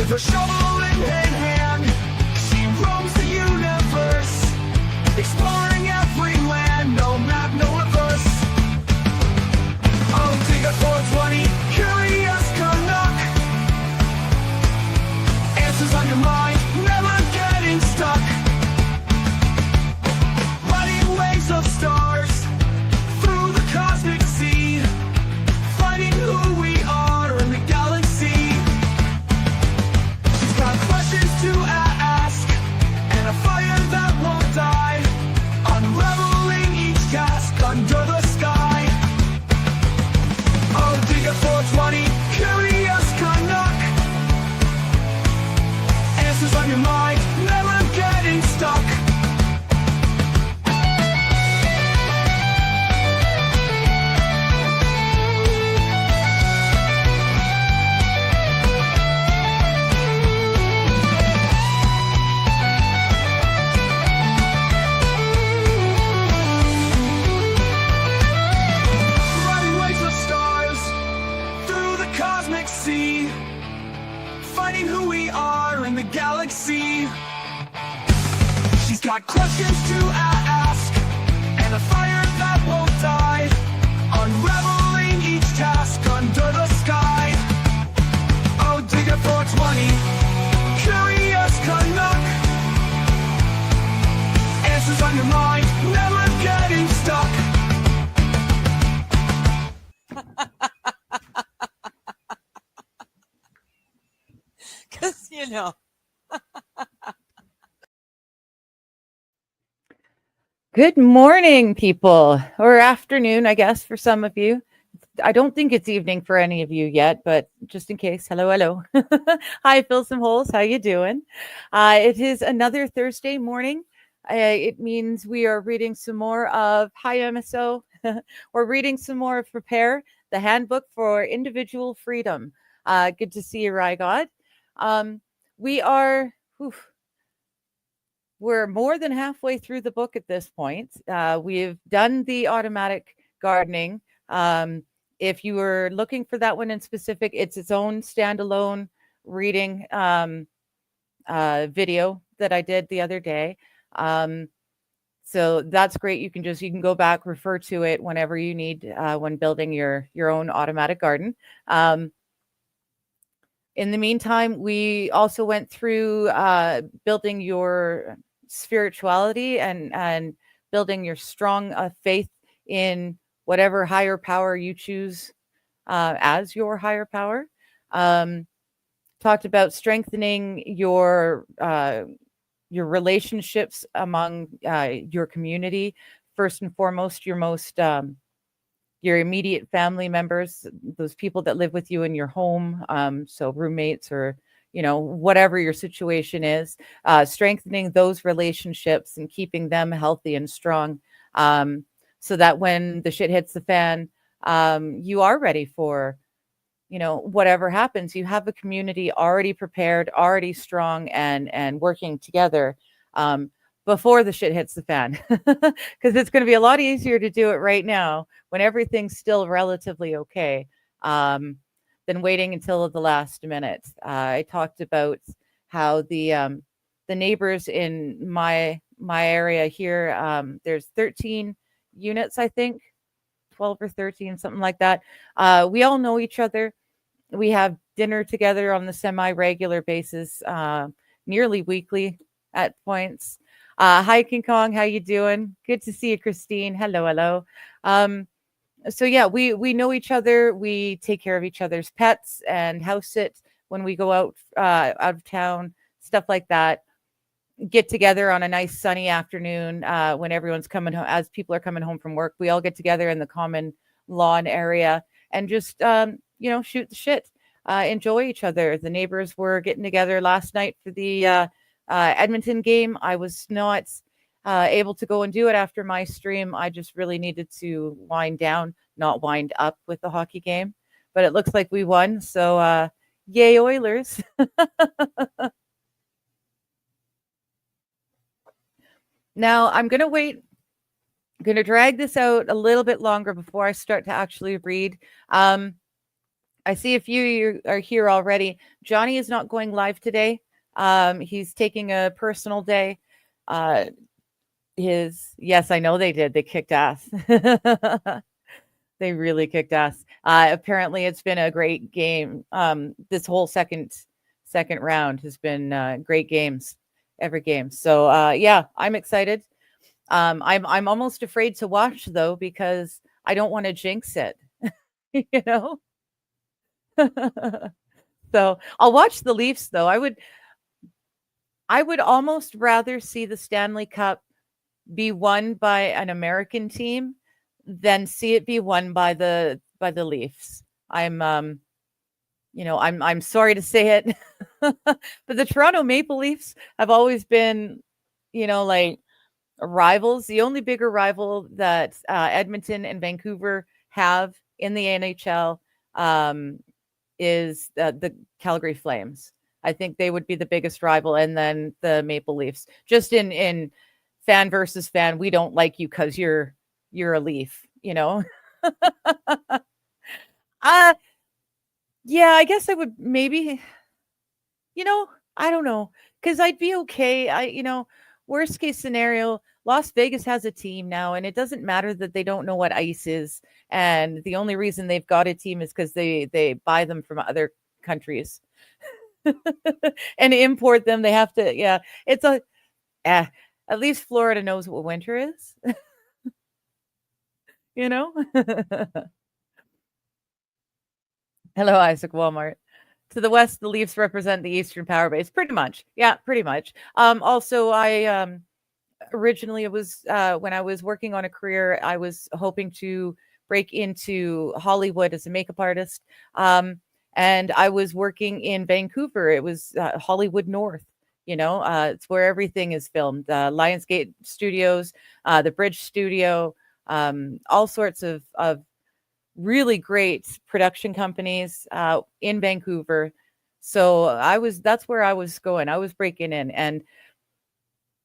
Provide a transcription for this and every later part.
With her shovel in hand, she roams the universe, exploring every land, no map, no reverse. Oh, dig a 420, curious Canuck. Answers on your mind, never getting stuck. Riding waves of stars through the cosmic sea, finding who we are in the galaxy. She's got questions to ask and a fire that won't die, unraveling each task under the sky. Oh, dig a 420, curious Canuck. Answers on your mind, never getting stuck. Riding waves of stars through the cosmic sea, finding who we are in the galaxy. She's got questions to ask and a fire that won't die, unraveling each task under the sky. Oh, dig it 420, curious Canuck. Answers on your mind, never getting stuck. Because, you know. Good morning, people, or afternoon, I guess, for some of you. I don't think it's evening for any of you yet, but just in case, hello. Hi, Fill Some Holes. How you doing? It is another Thursday morning. It means we are reading some more of Hi MSO. We're reading some more of Prepare, the Handbook for Individual Freedom. Good to see you, Rygod. We're more than halfway through the book at this point. We've done the automatic gardening. If you were looking for that one in specific, it's its own standalone reading video that I did the other day. So that's great. You can go back, refer to it whenever you need when building your own automatic garden. In the meantime, we also went through building your spirituality and building your strong faith in whatever higher power you choose as your higher power. Talked about strengthening your relationships among your community. First and foremost, your immediate family members, those people that live with you in your home, so roommates or, whatever your situation is, strengthening those relationships and keeping them healthy and strong, so that when the shit hits the fan, you are ready for, whatever happens. You have a community already prepared, already strong, and working together before the shit hits the fan, because it's going to be a lot easier to do it right now when everything's still relatively okay, than waiting until the last minute. I talked about how the neighbors in my area here, there's 13 units, I think, 12 or 13, something like that. We all know each other. We have dinner together on the semi-regular basis, nearly weekly at points. Hi, King Kong. How you doing? Good to see you, Christine. Hello. So yeah, we know each other. We take care of each other's pets and house sit when we go out of town, stuff like that. Get together on a nice sunny afternoon when everyone's coming home, as people are coming home from work. We all get together in the common lawn area and just shoot the shit, enjoy each other. The neighbors were getting together last night for the Edmonton game. I was not able to go and do it after my stream. I just really needed to wind down, not wind up with the hockey game. But it looks like we won. So yay, Oilers. Now I'm going to wait. I'm going to drag this out a little bit longer before I start to actually read. I see a few you are here already. Johnny is not going live today. He's taking a personal day. Uh, yes, I know they did. They kicked ass. They really kicked ass. Apparently, it's been a great game. This whole second round has been great games, every game. So yeah, I'm excited. I'm almost afraid to watch though because I don't want to jinx it. You know. So I'll watch the Leafs though. I would almost rather see the Stanley Cup be won by an American team than see it be won by the Leafs. I'm sorry to say it, but the Toronto Maple Leafs have always been, like rivals. The only bigger rival that Edmonton and Vancouver have in the NHL um, is the Calgary Flames. I think they would be the biggest rival, and then the Maple Leafs. Just in fan versus fan, we don't like you because you're a Leaf. uh yeah, I guess I would maybe. You know, I don't know, because I'd be okay. Worst case scenario, Las Vegas has a team now, and it doesn't matter that they don't know what ice is. And the only reason they've got a team is because they buy them from other countries and import them. They have to, yeah. It's a, eh, at least Florida knows what winter is, you know? Hello, Isaac Walmart. To the west, the Leafs represent the Eastern Power Base. Pretty much. Yeah, pretty much. Also, I originally it was when I was working on a career, I was hoping to break into Hollywood as a makeup artist. And I was working in Vancouver. It was Hollywood North. It's where everything is filmed. Lionsgate Studios, the Bridge Studio, all sorts of really great production companies in Vancouver. So that's where I was going. I was breaking in, and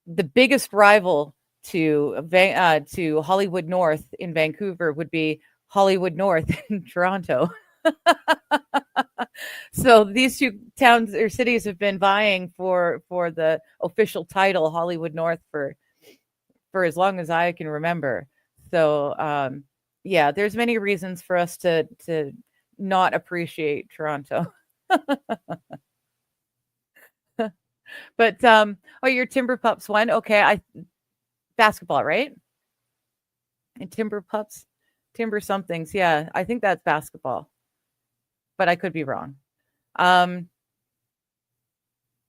the biggest rival to Hollywood North in Vancouver would be Hollywood North in Toronto. So these two towns or cities have been vying for the official title Hollywood North for as long as I can remember. So yeah, there's many reasons for us to not appreciate Toronto. But oh, your Timber Pups won. Okay, I basketball, right? And Timber Pups, Timber somethings. Yeah, I think that's basketball, but I could be wrong. Um,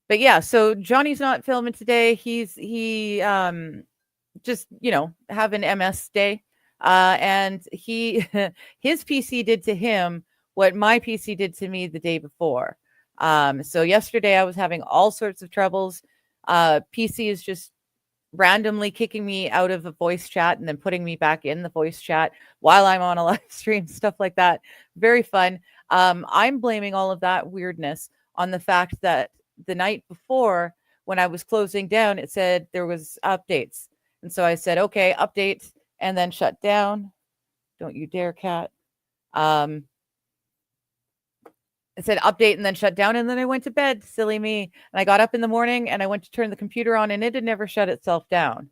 but yeah, so Johnny's not filming today. He just have an MS day, and he his PC did to him what my PC did to me the day before. So yesterday I was having all sorts of troubles. PC is just randomly kicking me out of a voice chat and then putting me back in the voice chat while I'm on a live stream, stuff like that. Very fun. I'm blaming all of that weirdness on the fact that the night before, when I was closing down, it said there was updates. And so I said, okay, update, and then shut down. Don't you dare, cat. It said update and then shut down, and then I went to bed. Silly me. And I got up in the morning and I went to turn the computer on, and it had never shut itself down.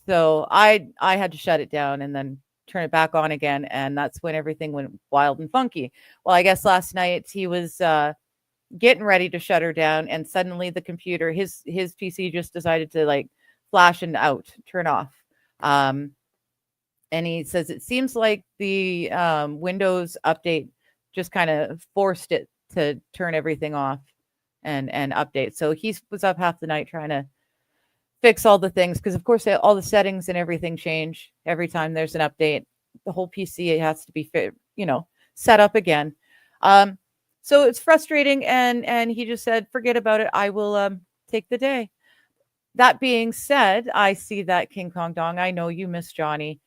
So I had to shut it down and then turn it back on again, and that's when everything went wild and funky. Well, I guess last night he was getting ready to shut her down, and suddenly the computer, his PC just decided to like flash and turn off. And he says it seems like the Windows update just kind of forced it to turn everything off and update. So he was up half the night trying to fix all the things, because of course all the settings and everything change every time there's an update. The whole PC has to be set up again. So it's frustrating, and he just said, forget about it. I will take the day. That being said, I see that King Kong Dong. I know you miss Johnny.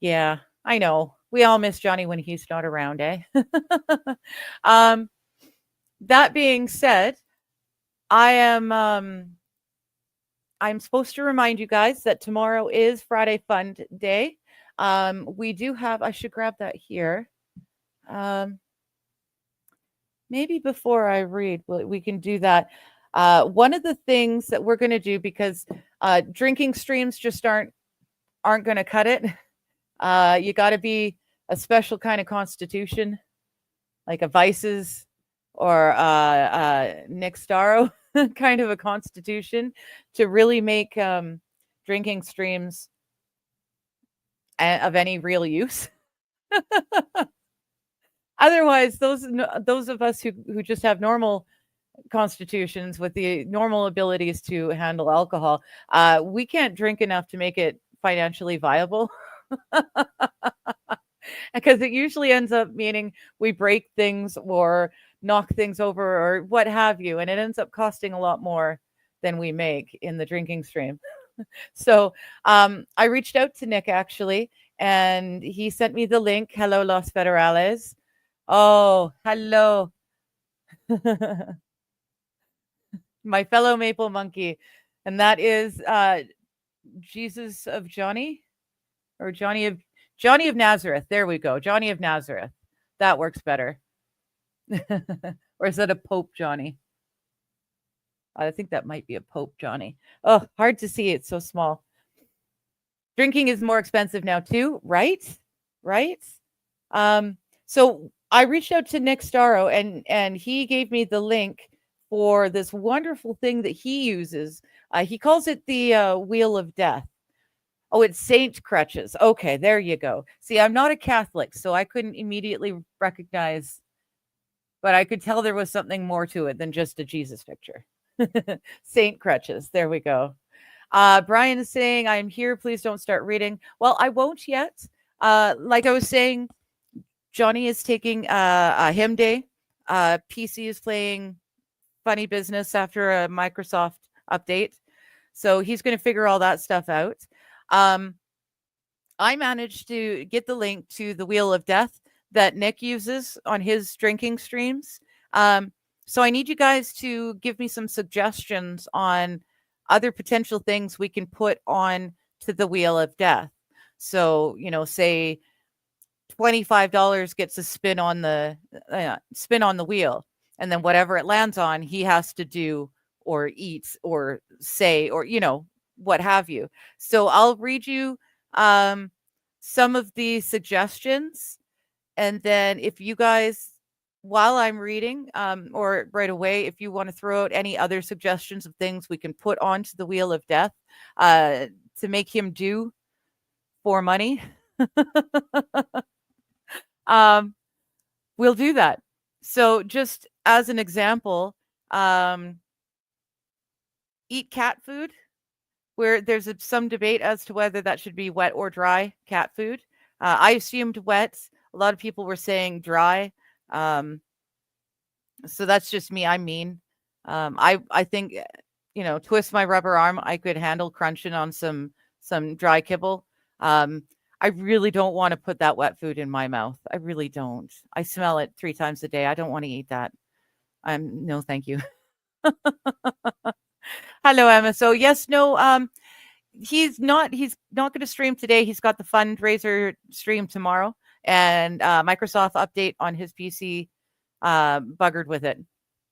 Yeah, I know. We all miss Johnny when he's not around, eh? um, that being said, I'm supposed to remind you guys that tomorrow is Friday Fun Day. We do have, I should grab that here. maybe before I read, we can do that. One of the things that we're going to do, because drinking streams just aren't going to cut it. You got to be a special kind of constitution, like a Vice's or Nick Starro kind of a constitution, to really make drinking streams of any real use. Otherwise, those of us who just have normal constitutions with the normal abilities to handle alcohol, we can't drink enough to make it financially viable. Because it usually ends up meaning we break things or knock things over or what have you, and it ends up costing a lot more than we make in the drinking stream. So I reached out to Nick actually, and he sent me the link. Hello, Los Federales. Oh, hello. My fellow maple monkey. And that is Jesus of Johnny, or Johnny of Nazareth. There we go. Johnny of Nazareth. That works better. Or is that a Pope Johnny? I think that might be a Pope Johnny. Oh, hard to see. It's so small. Drinking is more expensive now too, right? Right? So I reached out to Nick Starro, and he gave me the link for this wonderful thing that he uses. He calls it the Wheel of Death. Oh, it's Saint Crutches. Okay, there you go. See, I'm not a Catholic, so I couldn't immediately recognize, but I could tell there was something more to it than just a Jesus picture. Saint Crutches. There we go. Brian is saying, I'm here. Please don't start reading. Well, I won't yet. Like I was saying, Johnny is taking a hymn day. PC is playing funny business after a Microsoft update. So he's going to figure all that stuff out. I managed to get the link to the Wheel of Death that Nick uses on his drinking streams. So I need you guys to give me some suggestions on other potential things we can put on to the Wheel of Death. So, say $25 gets a spin on the wheel, and then whatever it lands on, he has to do or eat or say or what have you. So I'll read you some of the suggestions, and then if you guys, while I'm reading, or right away, if you want to throw out any other suggestions of things we can put onto the Wheel of Death to make him do for money, we'll do that. So just as an example, eat cat food, where there's some debate as to whether that should be wet or dry cat food. I assumed wet. A lot of people were saying dry. So that's just me. I'm mean. I think, twist my rubber arm, I could handle crunching on some dry kibble. I really don't want to put that wet food in my mouth. I really don't. I smell it 3 times a day. I don't want to eat that. No, thank you. Hello, Emma. So yes, no, he's not going to stream today. He's got the fundraiser stream tomorrow, and Microsoft update on his PC buggered with it.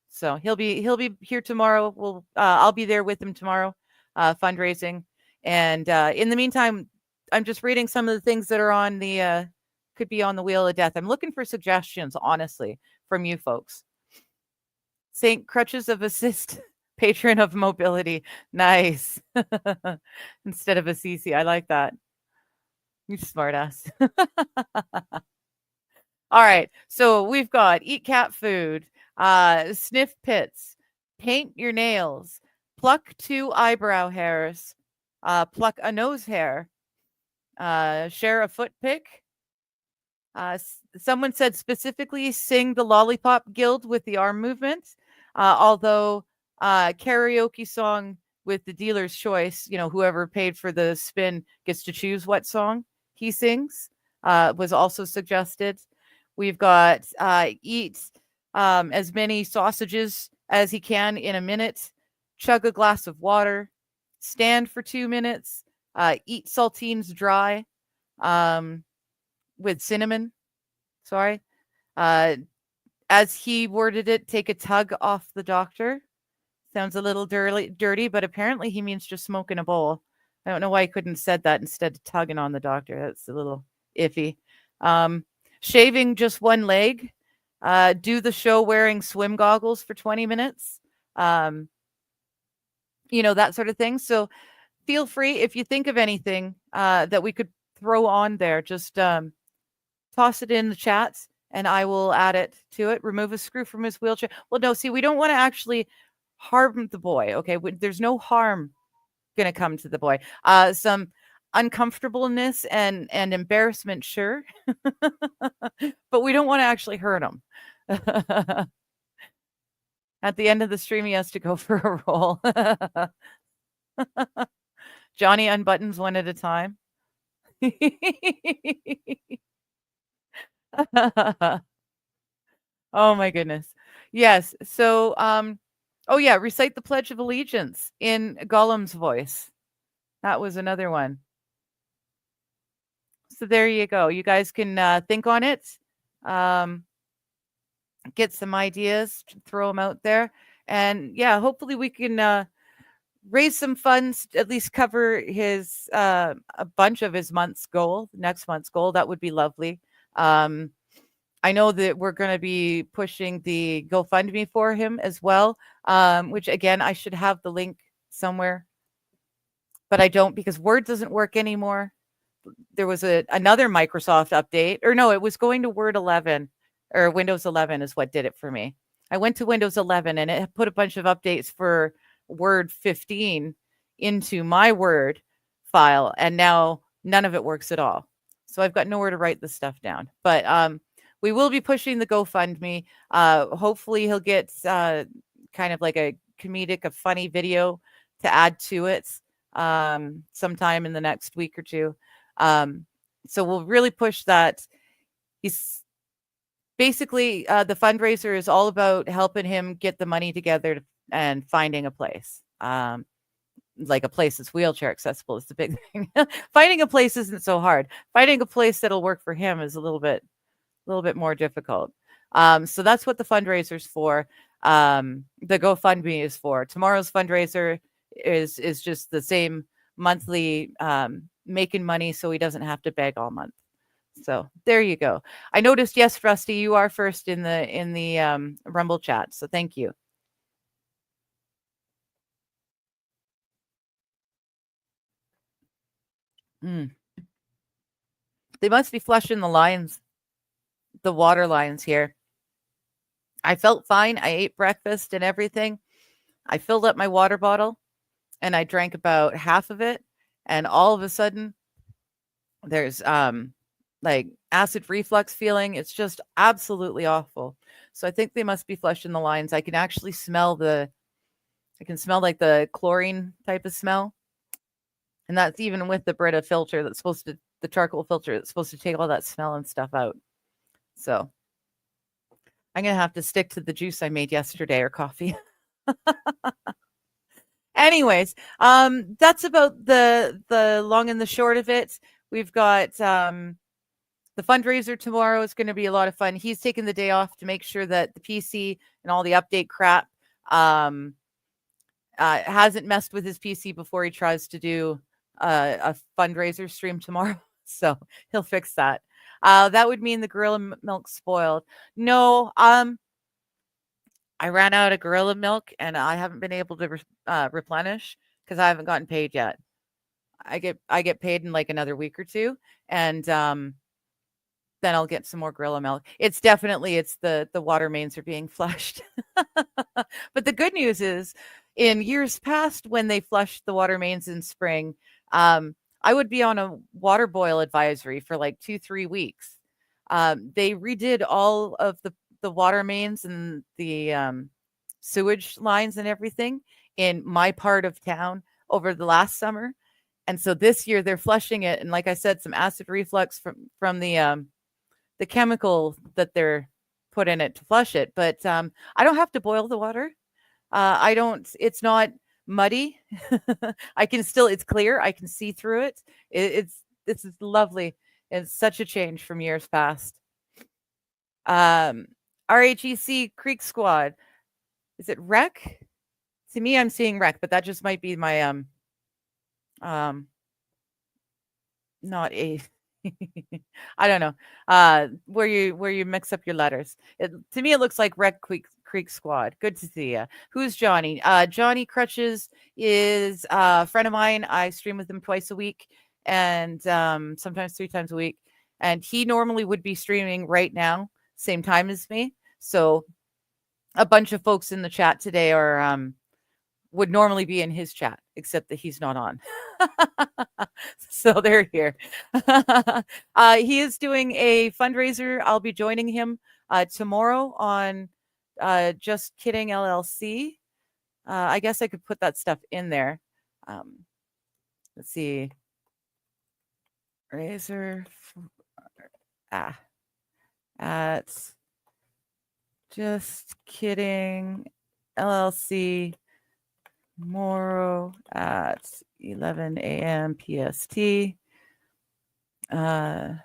So he'll be here tomorrow. I'll be there with him tomorrow, fundraising. And in the meantime, I'm just reading some of the things that are on the could be on the Wheel of Death. I'm looking for suggestions, honestly, from you folks. Saint Crutches of Assist, patron of mobility. Nice. Instead of a CC. I like that. You smartass. All right. So we've got eat cat food, sniff pits, paint your nails, pluck 2 eyebrow hairs, pluck a nose hair, share a foot pick. Someone said specifically sing the Lollipop Guild with the arm movement, although karaoke song with the dealer's choice, whoever paid for the spin gets to choose what song he sings, was also suggested. We've got eat as many sausages as he can in a minute, chug a glass of water, stand for 2 minutes, eat saltines dry with cinnamon. Sorry. as he worded it, take a tug off the doctor. Sounds a little dirty, but apparently he means just smoking a bowl. I don't know why he couldn't have said that instead of tugging on the doctor. That's a little iffy. Um, Shaving just one leg. Do the show wearing swim goggles for 20 minutes. Um, that sort of thing. So feel free if you think of anything that we could throw on there, just toss it in the chats and I will add it to it. Remove a screw from his wheelchair. Well, no, see, we don't want to actually harm the boy. Okay. There's no harm going to come to the boy. Some uncomfortableness and embarrassment, sure. But we don't want to actually hurt him. At the end of the stream, he has to go for a roll. Johnny unbuttons one at a time. Oh my goodness. Yes. So, oh yeah, recite the Pledge of Allegiance in Gollum's voice. That was another one. So there you go. You guys can think on it, get some ideas, throw them out there, and yeah, hopefully we can raise some funds, at least cover his a bunch of his next month's goal. That would be lovely. I know that we're going to be pushing the GoFundMe for him as well, which again, I should have the link somewhere, but I don't because Word doesn't work anymore. There was another Microsoft update, or no, it was going to Word 11 or Windows 11 is what did it for me. I went to Windows 11 and it put a bunch of updates for Word 15 into my Word file, and now none of it works at all. So I've got nowhere to write this stuff down. But we will be pushing the GoFundMe. Hopefully he'll get kind of like a comedic, a funny video to add to it sometime in the next week or two. So we'll really push that. He's basically the fundraiser is all about helping him get the money together and finding a place. Like a place that's wheelchair accessible is the big thing. Finding a place isn't so hard. Finding a place that'll work for him is a little bit more difficult. So that's what the fundraiser's for. The GoFundMe is for. Tomorrow's fundraiser is just the same monthly making money so he doesn't have to beg all month. So there you go. I noticed, yes, Rusty, you are first in the Rumble chat. So thank you. They must be flushing the water lines here. I felt fine. I ate breakfast and everything. I filled up my water bottle and I drank about half of it. And all of a sudden, there's like acid reflux feeling. It's just absolutely awful. So I think they must be flushing the lines. I can actually smell like the chlorine type of smell. And that's even with the Brita filter the charcoal filter that's supposed to take all that smell and stuff out. So I'm going to have to stick to the juice I made yesterday or coffee. Anyways, that's about the long and the short of it. We've got the fundraiser tomorrow is going to be a lot of fun. He's taking the day off to make sure that the PC and all the update crap hasn't messed with his PC before he tries to do a fundraiser stream tomorrow. So he'll fix that. That would mean the gorilla milk spoiled. No, I ran out of gorilla milk and I haven't been able to replenish because I haven't gotten paid yet. I get paid in like another week or two, and then I'll get some more gorilla milk. It's the water mains are being flushed. But the good news is, in years past, when they flushed the water mains in spring, I would be on a water boil advisory for like 2-3 weeks. They redid all of the water mains and the sewage lines and everything in my part of town over the last summer. And so this year they're flushing it. And like I said, some acid reflux from the chemical that they're put in it to flush it. But I don't have to boil the water. It's not muddy. It's clear. I can see through it. This is lovely. It's such a change from years past. RHEC Creek Squad. Is it Rec? To me, I'm seeing Rec, but that just might be my um not a I don't know. Where you mix up your letters. To me it looks like Rec Creek Squad. Good to see you. Who's Johnny? Johnny Crutches is a friend of mine. I stream with him twice a week and sometimes 3 times a week. And he normally would be streaming right now, same time as me. So a bunch of folks in the chat today are would normally be in his chat, except that he's not on. So they're here. He is doing a fundraiser. I'll be joining him tomorrow on Just Kidding LLC. I guess I could put that stuff in there. Let's see. Razor at Just Kidding LLC tomorrow at 11 a.m. PST. Join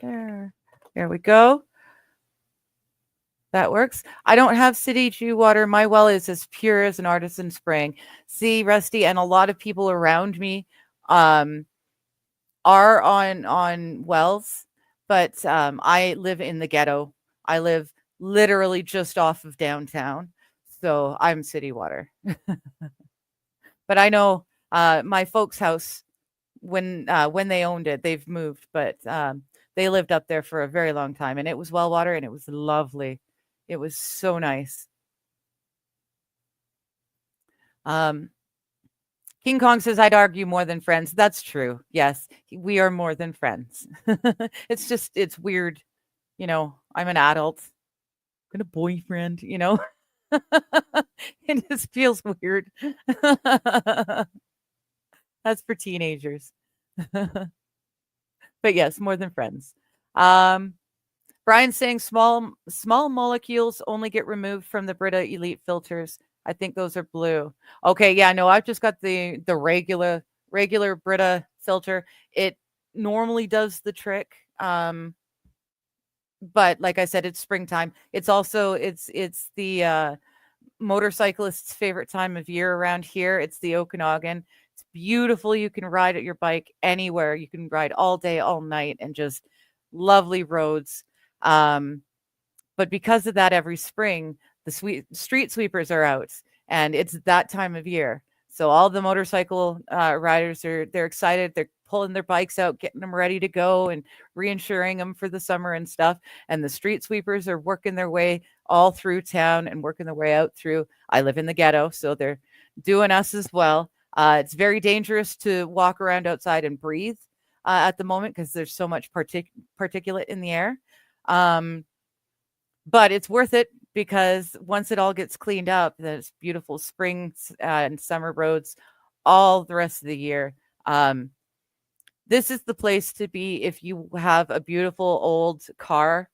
there. There we go. That works. I don't have city Jew water. My well is as pure as an artisan spring. See, Rusty, and a lot of people around me are on wells, but I live in the ghetto. I live literally just off of downtown, so I'm city water. But I know my folks' house when they owned it, they've moved, but they lived up there for a very long time, and it was well water, and it was lovely. It was so nice. King Kong says, I'd argue more than friends. That's true. Yes, we are more than friends. It's weird. You know, I'm an adult. I'm a boyfriend, you know. It just feels weird. That's for teenagers. But yes, more than friends. Brian's saying small molecules only get removed from the Brita Elite filters. I think those are blue. Okay, yeah, no, I've just got the regular Brita filter. It normally does the trick. But like I said, it's springtime. It's also it's the motorcyclist's favorite time of year around here. It's the Okanagan. It's beautiful. You can ride your bike anywhere. You can ride all day, all night, and just lovely roads. But because of that, every spring, the street sweepers are out, and it's that time of year. So all the motorcycle riders they're excited. They're pulling their bikes out, getting them ready to go, and reinsuring them for the summer and stuff. And the street sweepers are working their way all through town and working their way out through. I live in the ghetto, so they're doing us as well. It's very dangerous to walk around outside and breathe at the moment because there's so much particulate in the air. But it's worth it because once it all gets cleaned up, then it's beautiful springs and summer roads all the rest of the year. This is the place to be if you have a beautiful old car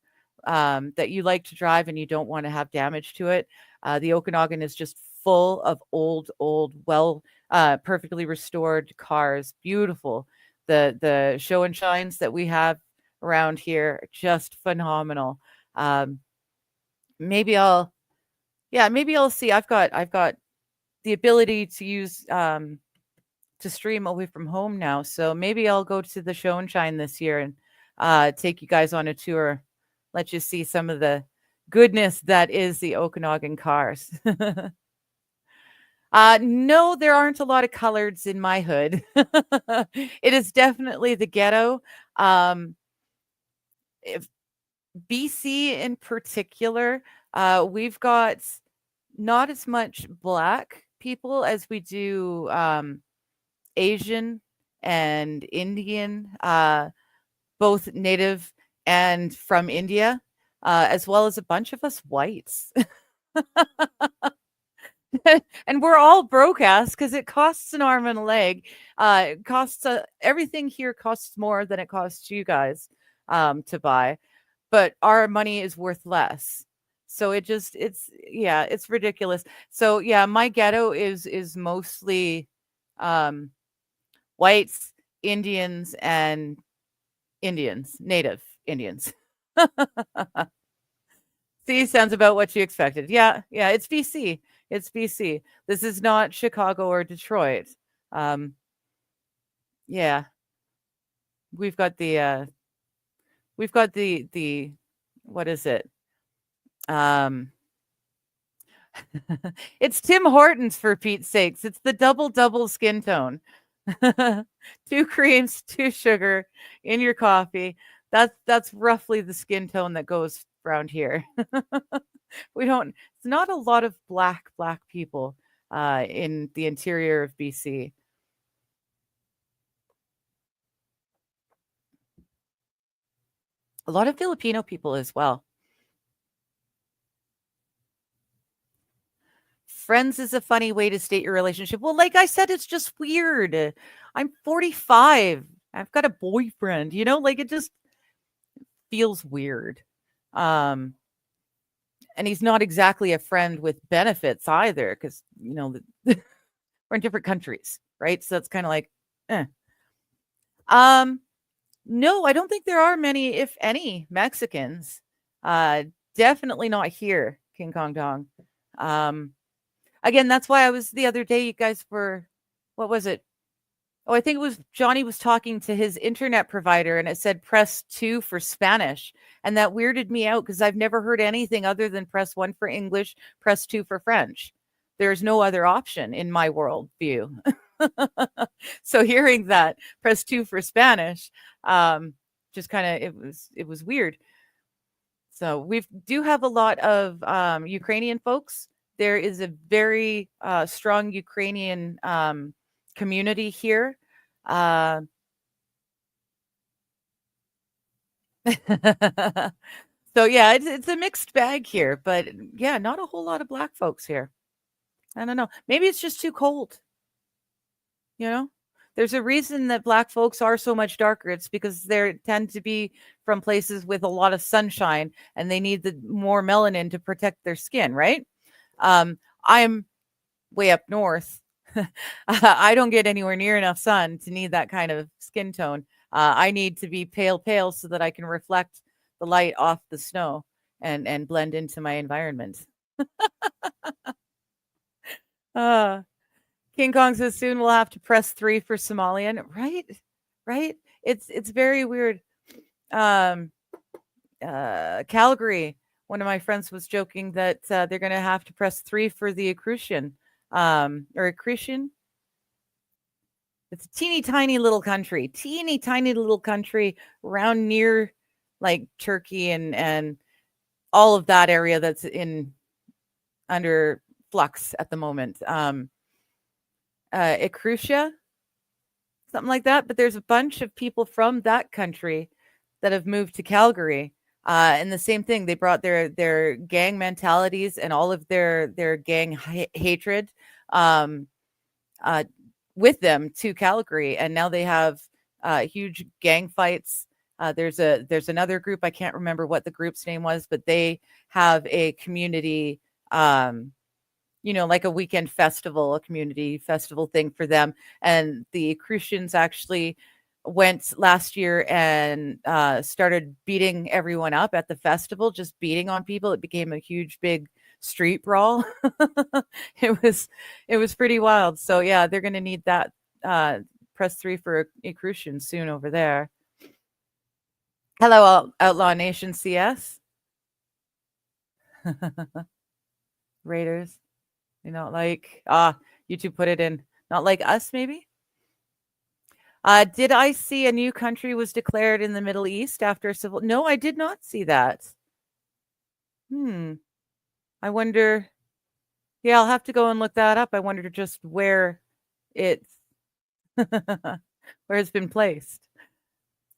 that you like to drive and you don't want to have damage to it. The Okanagan is just full of old, well, perfectly restored cars. Beautiful. The show and shines that we have around here, just phenomenal. Maybe I'll see. I've got the ability to use to stream away from home now. So maybe I'll go to the show and shine this year and take you guys on a tour, let you see some of the goodness that is the Okanagan cars. No, there aren't a lot of coloreds in my hood. It is definitely the ghetto. If BC in particular, we've got not as much Black people as we do Asian and Indian, both native and from India, as well as a bunch of us whites. And we're all broke ass because it costs an arm and a leg. It costs everything here costs more than it costs you guys to buy, but our money is worth less. So it's ridiculous. So yeah, my ghetto is mostly whites, Indians, and Indians, native Indians. See, sounds about what you expected. Yeah, yeah, it's BC. It's BC. This is not Chicago or Detroit. Um, yeah, we've got the what is it? Um, it's Tim Hortons for Pete's sakes. It's the double skin tone. 2 creams, 2 sugar in your coffee. That's roughly the skin tone that goes around here. We don't it's not a lot of black people in the interior of BC. A lot of Filipino people as well. Friends is a funny way to state your relationship. Well, like I said, it's just weird. I'm 45. I've got a boyfriend, like it just feels weird. Um, and he's not exactly a friend with benefits either, because we're in different countries, right? So that's kind of like, eh. Um, no, I don't think there are many, if any, Mexicans. Uh, Definitely not here, King Kong Dong. Um, Again, that's why I was the other day. You guys were, what was it? Oh, I think it was Johnny was talking to his internet provider and it said press 2 for Spanish. And that weirded me out because I've never heard anything other than press 1 for English, press 2 for French. There's no other option in my worldview. So hearing that press 2 for Spanish, just kind of it was weird. So we do have a lot of Ukrainian folks. There is a very strong Ukrainian community here. Uh, so yeah, it's a mixed bag here, but yeah, not a whole lot of black folks here. I don't know. Maybe it's just too cold. You know, there's a reason that black folks are so much darker. It's because they tend to be from places with a lot of sunshine, and they need the more melanin to protect their skin. Right? I'm way up north. I don't get anywhere near enough sun to need that kind of skin tone. I need to be pale so that I can reflect the light off the snow and blend into my environment. Uh, King Kong says soon we'll have to press 3 for Somalian. Right? Right? It's very weird. Um, Calgary, one of my friends was joking that they're going to have to press 3 for the accretion. Or accretion. It's a teeny tiny little country, around near like Turkey and all of that area that's in under flux at the moment. Ecrucia, something like that. But there's a bunch of people from that country that have moved to Calgary. And the same thing, they brought their gang mentalities and all of their gang hatred um, with them to Calgary, and now they have huge gang fights. There's another group, I can't remember what the group's name was, but they have a community, like a weekend festival, a community festival thing for them. And the Crucians actually went last year and started beating everyone up at the festival, just beating on people. It became a huge, big street brawl. It was pretty wild. So yeah, they're going to need that press 3 for Crucian soon over there. Hello, Outlaw Nation CS. Raiders. They not like YouTube put it in. Not like us, maybe. Did I see a new country was declared in the Middle East after civil? No, I did not see that. I wonder. Yeah, I'll have to go and look that up. I wonder just where it's where it's been placed.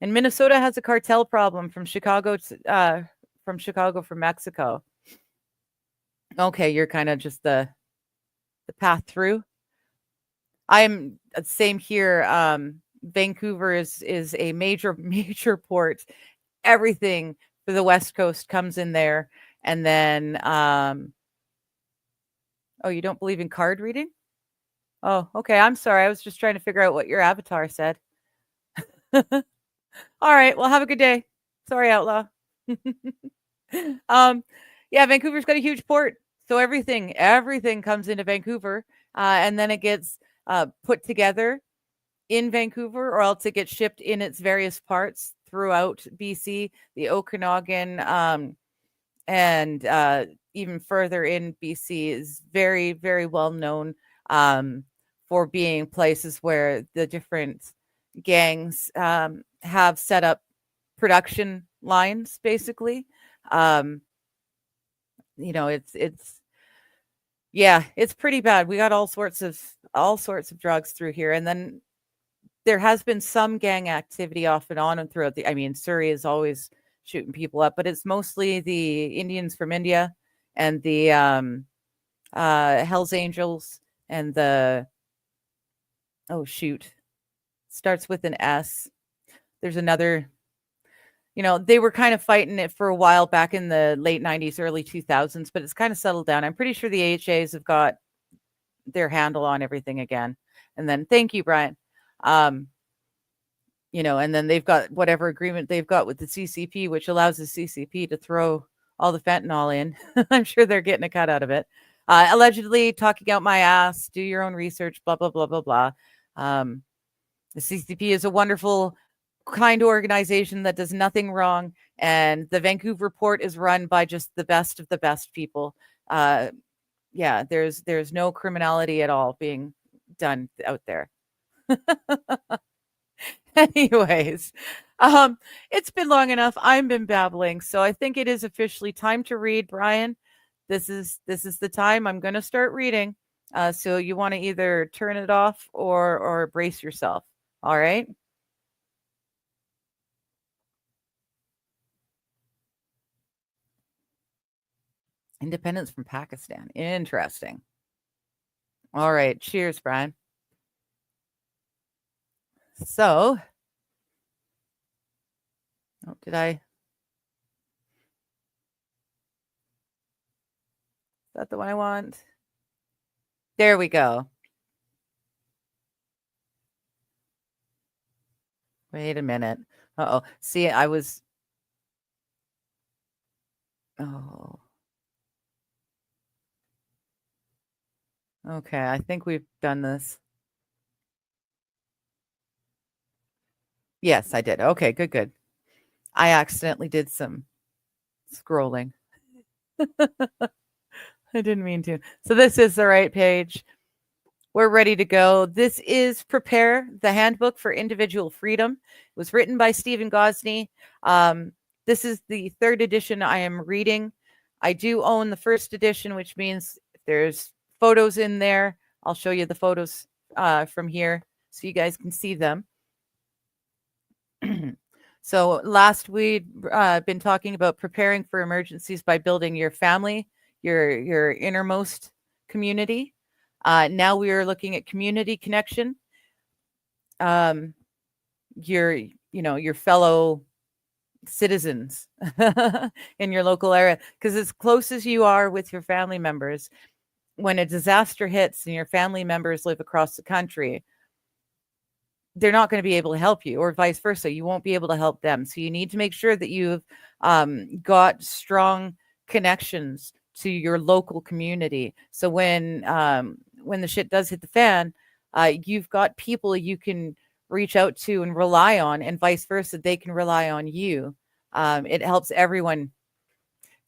And Minnesota has a cartel problem from Chicago from Mexico. Okay, you're kind of just the path through. I'm same here. Vancouver is a major port. Everything for the West Coast comes in there, and then oh, you don't believe in card reading? Oh, okay. I'm sorry. I was just trying to figure out what your avatar said. All right. Well, have a good day. Sorry, Outlaw. um, yeah, Vancouver's got a huge port, so everything comes into Vancouver, and then it gets put together in Vancouver, or else it gets shipped in its various parts throughout BC, the Okanagan, and even further in BC is very, very well known for being places where the different gangs have set up production lines, basically. Um, it's yeah, it's pretty bad. We got all sorts of drugs through here, and then there has been some gang activity off and on and throughout I mean, Surrey is always shooting people up, but it's mostly the Indians from India and the Hells Angels and oh shoot, starts with an S. There's another, they were kind of fighting it for a while back in the late 90s, early 2000s, but it's kind of settled down. I'm pretty sure the AHAs have got their handle on everything again. And then thank you, Brian. And then they've got whatever agreement they've got with the CCP, which allows the CCP to throw all the fentanyl in. I'm sure they're getting a cut out of it. Allegedly talking out my ass, do your own research, blah, blah, blah, blah, blah. The CCP is a wonderful, kind organization that does nothing wrong. And the Vancouver port is run by just the best of the best people. Yeah, there's no criminality at all being done out there. Anyways, it's been long enough. I've been babbling, so I think it is officially time to read, Brian. This is the time I'm going to start reading. So you want to either turn it off or brace yourself. All right. Independence from Pakistan. Interesting. All right. Cheers, Brian. So, did I? Is that the one I want? There we go. Wait a minute. Uh-oh. See, I was. Oh. Okay. I think we've done this. Yes, I did. Okay, good. I accidentally did some scrolling. I didn't mean to. So this is the right page. We're ready to go. This is Prepare, the Handbook for Individual Freedom. It was written by Stephen Gosney. This is the third edition I am reading. I do own the first edition, which means if there's photos in there, I'll show you the photos from here so you guys can see them. So last we'd been talking about preparing for emergencies by building your family, your innermost community. Now we are looking at community connection. Your fellow citizens in your local area, because as close as you are with your family members, when a disaster hits and your family members live across the country, they're not going to be able to help you, or vice versa. You won't be able to help them. So you need to make sure that you've got strong connections to your local community. So when the shit does hit the fan, you've got people you can reach out to and rely on, and vice versa. They can rely on you. It helps everyone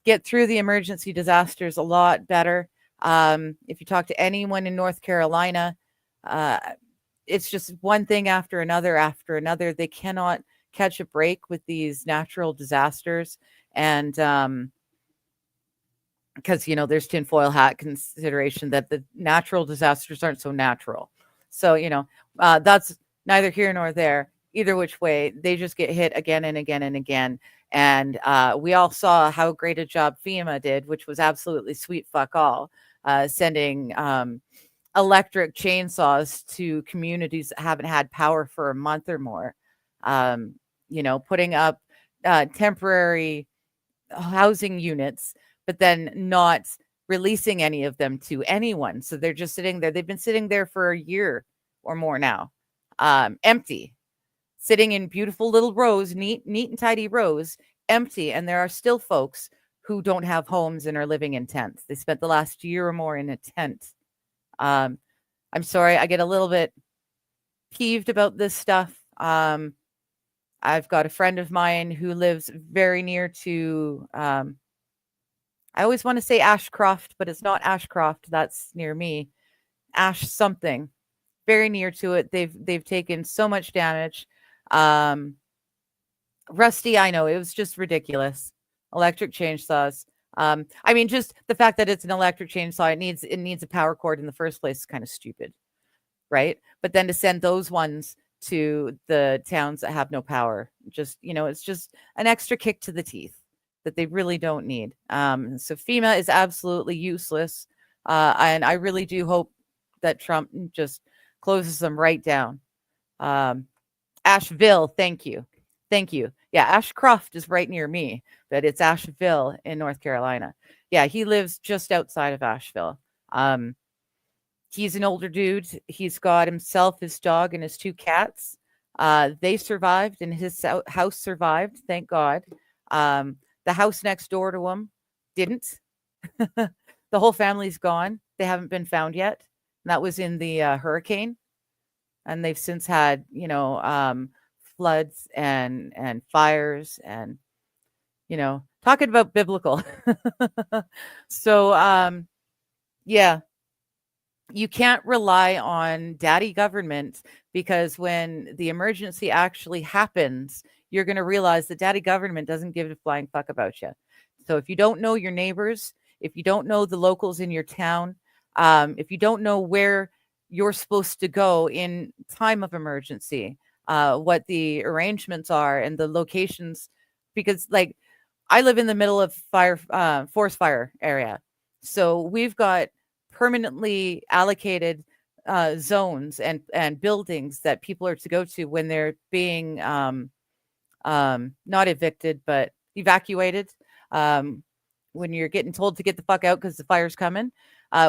get through the emergency disasters a lot better. If you talk to anyone in North Carolina, it's just one thing after another. They cannot catch a break with these natural disasters. And because, there's tinfoil hat consideration that the natural disasters aren't so natural. So, that's neither here nor there. Either which way, they just get hit again and again and again. And we all saw how great a job FEMA did, which was absolutely sweet fuck all, sending electric chainsaws to communities that haven't had power for a month or more, putting up temporary housing units, but then not releasing any of them to anyone. So they're just sitting there. They've been sitting there for a year or more now, empty, sitting in beautiful little rows, neat and tidy rows, empty, and there are still folks who don't have homes and are living in tents. They spent the last year or more in a tent. Um, I'm sorry, I get a little bit peeved about this stuff. I've got a friend of mine who lives very near to, I always want to say Ashcroft, but it's not Ashcroft. That's near me. Ash something, very near to it. They've taken so much damage. Um, Rusty, I know it was just ridiculous. Electric chainsaws. I mean, just the fact that it's an electric chainsaw, it needs a power cord in the first place is kind of stupid, right? But then to send those ones to the towns that have no power, just it's just an extra kick to the teeth that they really don't need. So FEMA is absolutely useless, and I really do hope that Trump just closes them right down. Asheville, thank you. Yeah, Ashcroft is right near me, but it's Asheville in North Carolina. Yeah, he lives just outside of Asheville. He's an older dude. He's got himself, his dog, and his 2 cats. They survived, and his house survived, thank God. The house next door to him didn't. The whole family's gone. They haven't been found yet. And that was in the hurricane. And they've since had, floods and fires and, talking about biblical. So, yeah, you can't rely on daddy government, because when the emergency actually happens, you're going to realize that daddy government doesn't give a flying fuck about you. So if you don't know your neighbors, if you don't know the locals in your town, if you don't know where you're supposed to go in time of emergency, what the arrangements are and the locations, because like I live in the middle of forest fire area. So we've got permanently allocated zones and buildings that people are to go to when they're being not evicted, but evacuated. When you're getting told to get the fuck out because the fire's coming.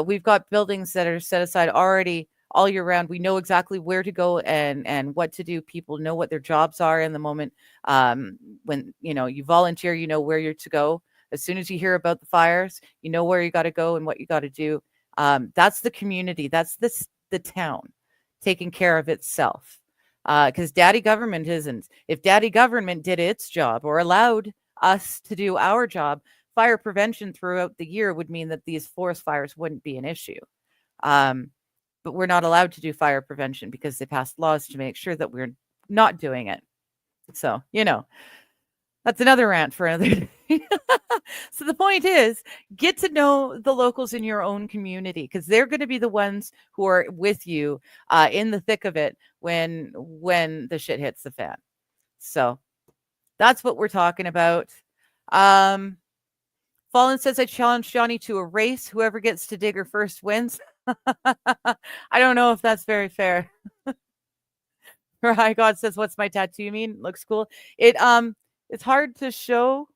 We've got buildings that are set aside already all year round. We know exactly where to go and what to do. People know what their jobs are in the moment. When you volunteer, you know where you're to go. As soon as you hear about the fires, you know where you got to go and what you got to do. That's the community. That's the town taking care of itself. Because daddy government isn't. If daddy government did its job or allowed us to do our job, fire prevention throughout the year would mean that these forest fires wouldn't be an issue. But we're not allowed to do fire prevention because they passed laws to make sure that we're not doing it. So, that's another rant for another day. So the point is, get to know the locals in your own community, because they're going to be the ones who are with you in the thick of it when the shit hits the fan. So that's what we're talking about. Fallen says, I challenge Johnny to a race. Whoever gets to Digger first wins. I don't know if that's very fair. Right, God says, what's my tattoo mean? Looks cool. It's hard to show.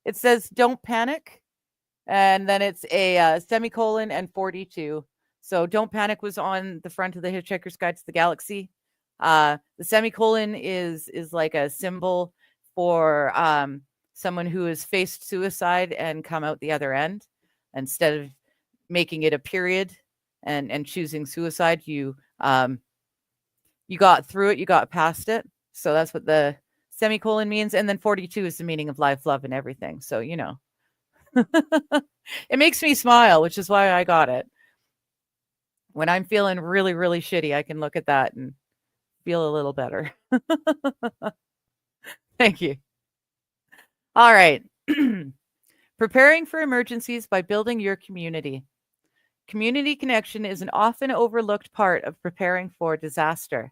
It says, don't panic. And then it's a semicolon and 42. So don't panic was on the front of the Hitchhiker's Guide to the Galaxy. The semicolon is like a symbol for someone who has faced suicide and come out the other end. Instead of making it a period and choosing suicide, you got through it, you got past it. So that's what the semicolon means. And then 42 is the meaning of life, love, and everything. So, it makes me smile, which is why I got it. When I'm feeling really, really shitty, I can look at that and feel a little better. Thank you. All right. Preparing for emergencies by building your community. Community connection is an often overlooked part of preparing for disaster.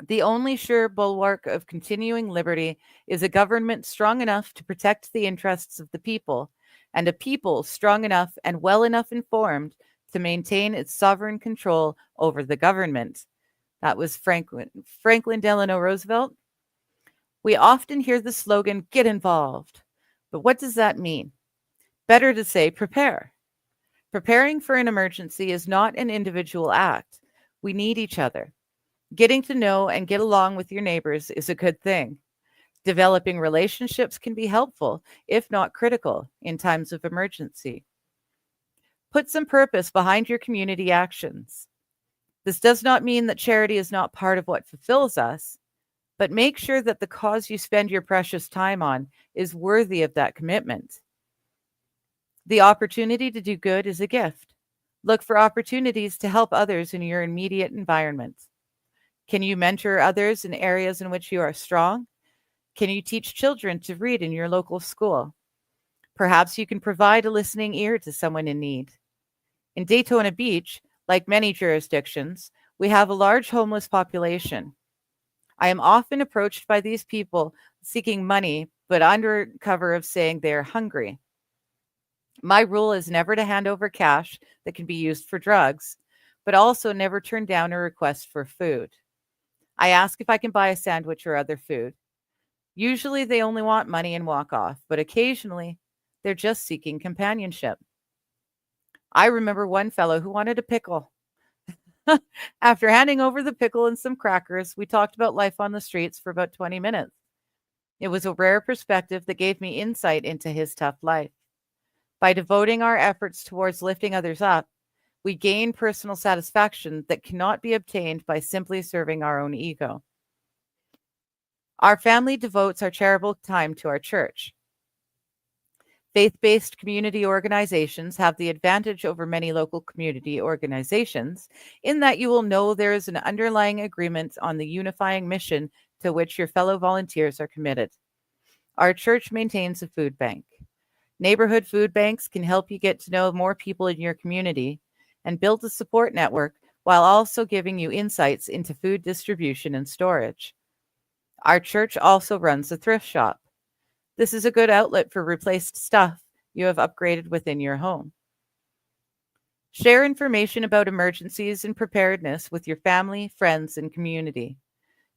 The only sure bulwark of continuing liberty is a government strong enough to protect the interests of the people, and a people strong enough and well enough informed to maintain its sovereign control over the government. That was Franklin Delano Roosevelt. We often hear the slogan, get involved. But what does that mean? Better to say prepare. Preparing for an emergency is not an individual act. We need each other. Getting to know and get along with your neighbors is a good thing. Developing relationships can be helpful, if not critical, in times of emergency. Put some purpose behind your community actions. This does not mean that charity is not part of what fulfills us, but make sure that the cause you spend your precious time on is worthy of that commitment. The opportunity to do good is a gift. Look for opportunities to help others in your immediate environment. Can you mentor others in areas in which you are strong? Can you teach children to read in your local school? Perhaps you can provide a listening ear to someone in need. In Daytona Beach, like many jurisdictions, we have a large homeless population. I am often approached by these people seeking money, but under cover of saying they are hungry. My rule is never to hand over cash that can be used for drugs, but also never turn down a request for food. I ask if I can buy a sandwich or other food. Usually they only want money and walk off, but occasionally they're just seeking companionship. I remember one fellow who wanted a pickle. After handing over the pickle and some crackers, we talked about life on the streets for about 20 minutes. It was a rare perspective that gave me insight into his tough life. By devoting our efforts towards lifting others up, we gain personal satisfaction that cannot be obtained by simply serving our own ego. Our family devotes our charitable time to our church. Faith-based community organizations have the advantage over many local community organizations in that you will know there is an underlying agreement on the unifying mission to which your fellow volunteers are committed. Our church maintains a food bank. Neighborhood food banks can help you get to know more people in your community and build a support network while also giving you insights into food distribution and storage. Our church also runs a thrift shop. This is a good outlet for replaced stuff you have upgraded within your home. Share information about emergencies and preparedness with your family, friends, and community.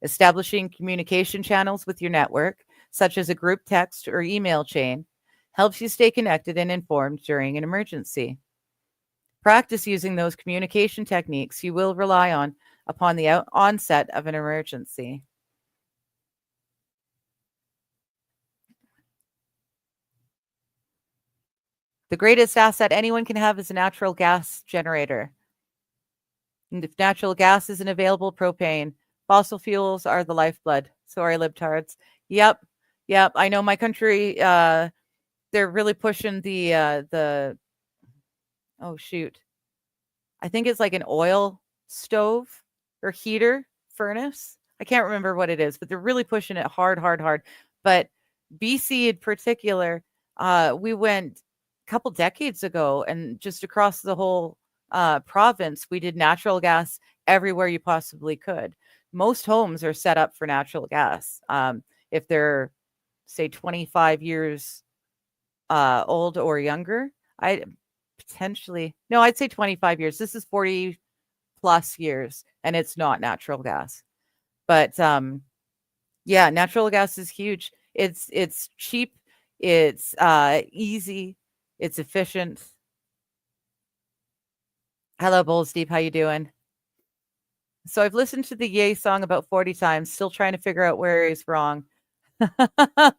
Establishing communication channels with your network, such as a group text or email chain, helps you stay connected and informed during an emergency. Practice using those communication techniques you will rely on upon the onset of an emergency. The greatest asset anyone can have is a natural gas generator. And if natural gas isn't available, propane. Fossil fuels are the lifeblood. Sorry, libtards. Yep. I know my country, they're really pushing the oh shoot. I think it's like an oil stove or heater furnace. I can't remember what it is, but they're really pushing it hard. But BC in particular, we went couple decades ago, and just across the whole province, we did natural gas everywhere you possibly could. Most homes are set up for natural gas. If they're, say, 25 years old or younger, I'd say 25 years. This is 40 plus years, and it's not natural gas. But yeah, natural gas is huge. It's cheap. It's easy. It's efficient. Hello, Bulls Deep. How you doing? So I've listened to the Yay song about 40 times, still trying to figure out where he's wrong. I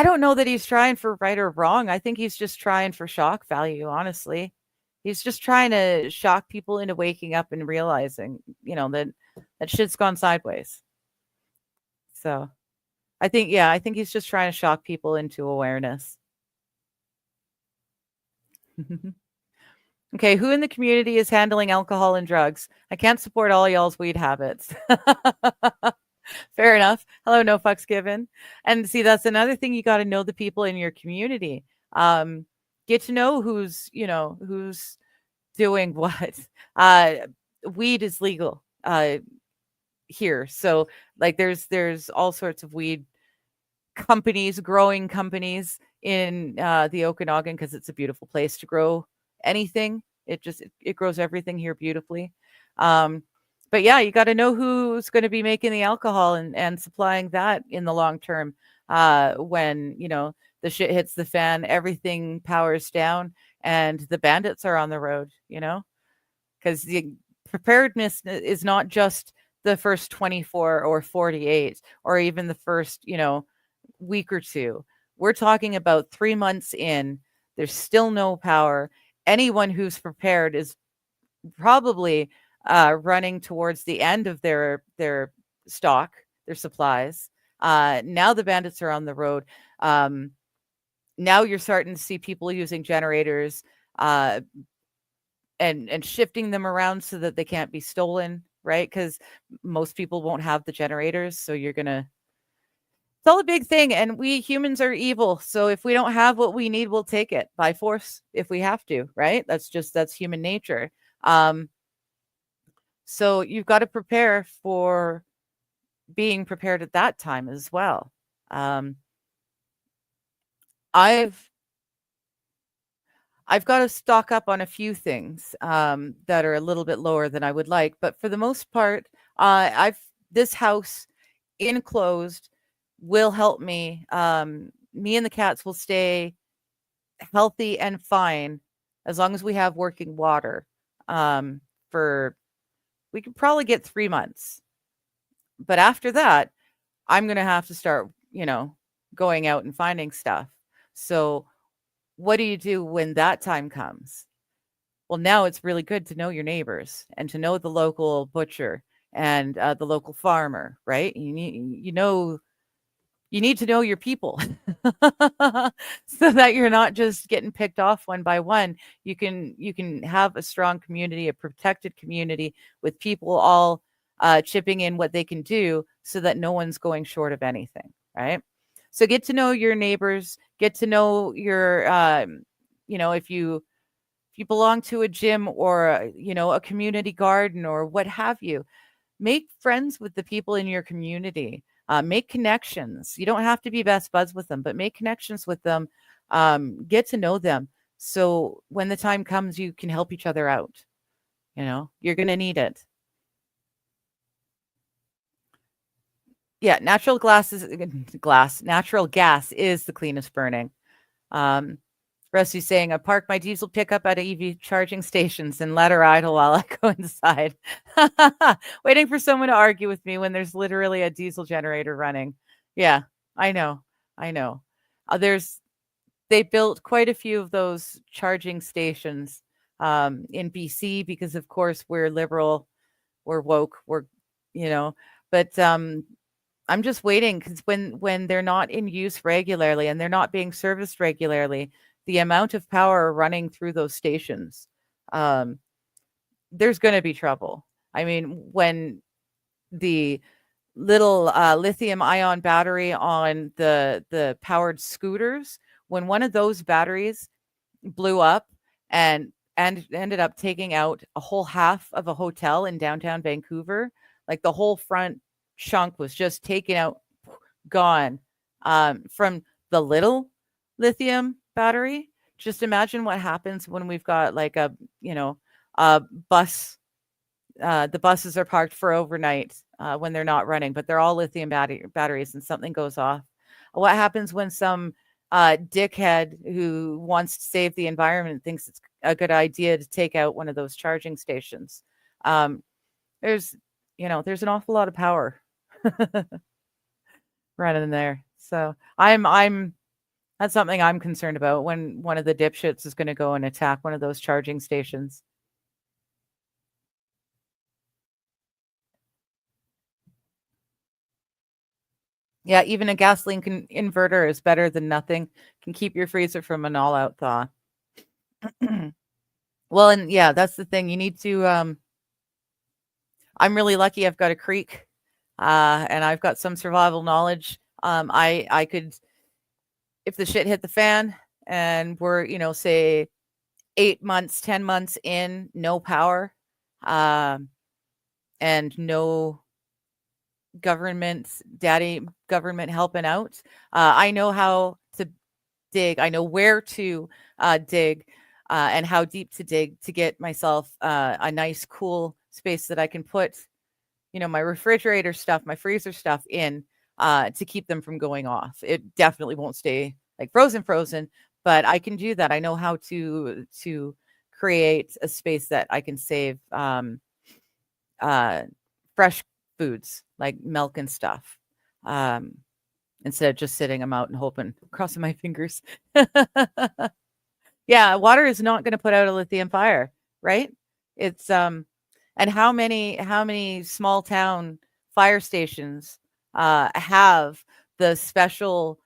don't know that he's trying for right or wrong. I think he's just trying for shock value, honestly. He's just trying to shock people into waking up and realizing, that shit's gone sideways. So I think he's just trying to shock people into awareness. Okay, who in the community is handling alcohol and drugs? I can't support all y'all's weed habits. Fair enough. Hello, no fucks given. And see, that's another thing. You got to know the people in your community. Get to know who's doing what. Weed is legal here. So like there's all sorts of weed growing companies in the Okanagan, because it's a beautiful place to grow anything. It grows everything here beautifully. But yeah, you got to know who's going to be making the alcohol and supplying that in the long term. When the shit hits the fan, everything powers down, and the bandits are on the road. Because the preparedness is not just the first 24 or 48 or even the first, week or two. We're talking about 3 months in, there's still no power. Anyone who's prepared is probably running towards the end of their stock, their supplies. Now the bandits are on the road. Now you're starting to see people using generators uh, and shifting them around so that they can't be stolen, right? Because most people won't have the generators, so you're gonna. It's all a big thing, and we humans are evil. So if we don't have what we need, we'll take it by force if we have to, right? That's human nature. Um, so you've got to prepare for being prepared at that time as well. Um, I've I've got to stock up on a few things that are a little bit lower than I would like, but for the most part, I've this house enclosed will help me. Me and the cats will stay healthy and fine as long as we have working water. For we could probably get 3 months, but after that, I'm gonna have to start, going out and finding stuff. So, what do you do when that time comes? Well, now it's really good to know your neighbors and to know the local butcher and the local farmer, right? You need to know your people so that you're not just getting picked off one by one. You can have a strong community, a protected community with people all chipping in what they can do so that no one's going short of anything, right? So get to know your neighbors, get to know your if you belong to a gym or a community garden or what have you, make friends with the people in your community. Make connections. You don't have to be best buds with them, but make connections with them. Get to know them. So when the time comes, you can help each other out. You're going to need it. Yeah, natural gas is the cleanest burning. Um, Rusty's saying, I park my diesel pickup at EV charging stations and let her idle while I go inside. Waiting for someone to argue with me when there's literally a diesel generator running. Yeah, I know. I know. They built quite a few of those charging stations in BC because, of course, we're liberal, we're woke, you know, but I'm just waiting because when they're not in use regularly and they're not being serviced regularly, the amount of power running through those stations, um, there's going to be trouble. I mean, when the little lithium ion battery on the powered scooters, when one of those batteries blew up and ended up taking out a whole half of a hotel in downtown Vancouver, like the whole front chunk was just taken out, gone from the little lithium battery. Just imagine what happens when we've got like a bus. The buses are parked for overnight when they're not running, but they're all lithium batteries and something goes off. What happens when some dickhead who wants to save the environment thinks it's a good idea to take out one of those charging stations? There's, there's an awful lot of power running there. So I'm that's something I'm concerned about when one of the dipshits is going to go and attack one of those charging stations. Yeah, even a gasoline inverter is better than nothing. Can keep your freezer from an all-out thaw. Well, and yeah, that's the thing. You need to. I'm really lucky. I've got a creek, and I've got some survival knowledge. I could, if the shit hit the fan, and we're say 8 months, 10 months in, no power, and no government helping out. I know how to dig. I know where to dig and how deep to dig to get myself a nice, cool space that I can put, my refrigerator stuff, my freezer stuff in to keep them from going off. It definitely won't stay like frozen, but I can do that. I know how to create a space that I can save fresh foods like milk and stuff, um, instead of just sitting them out and hoping, crossing my fingers. Yeah, water is not going to put out a lithium fire, right? It's and how many small town fire stations have the special,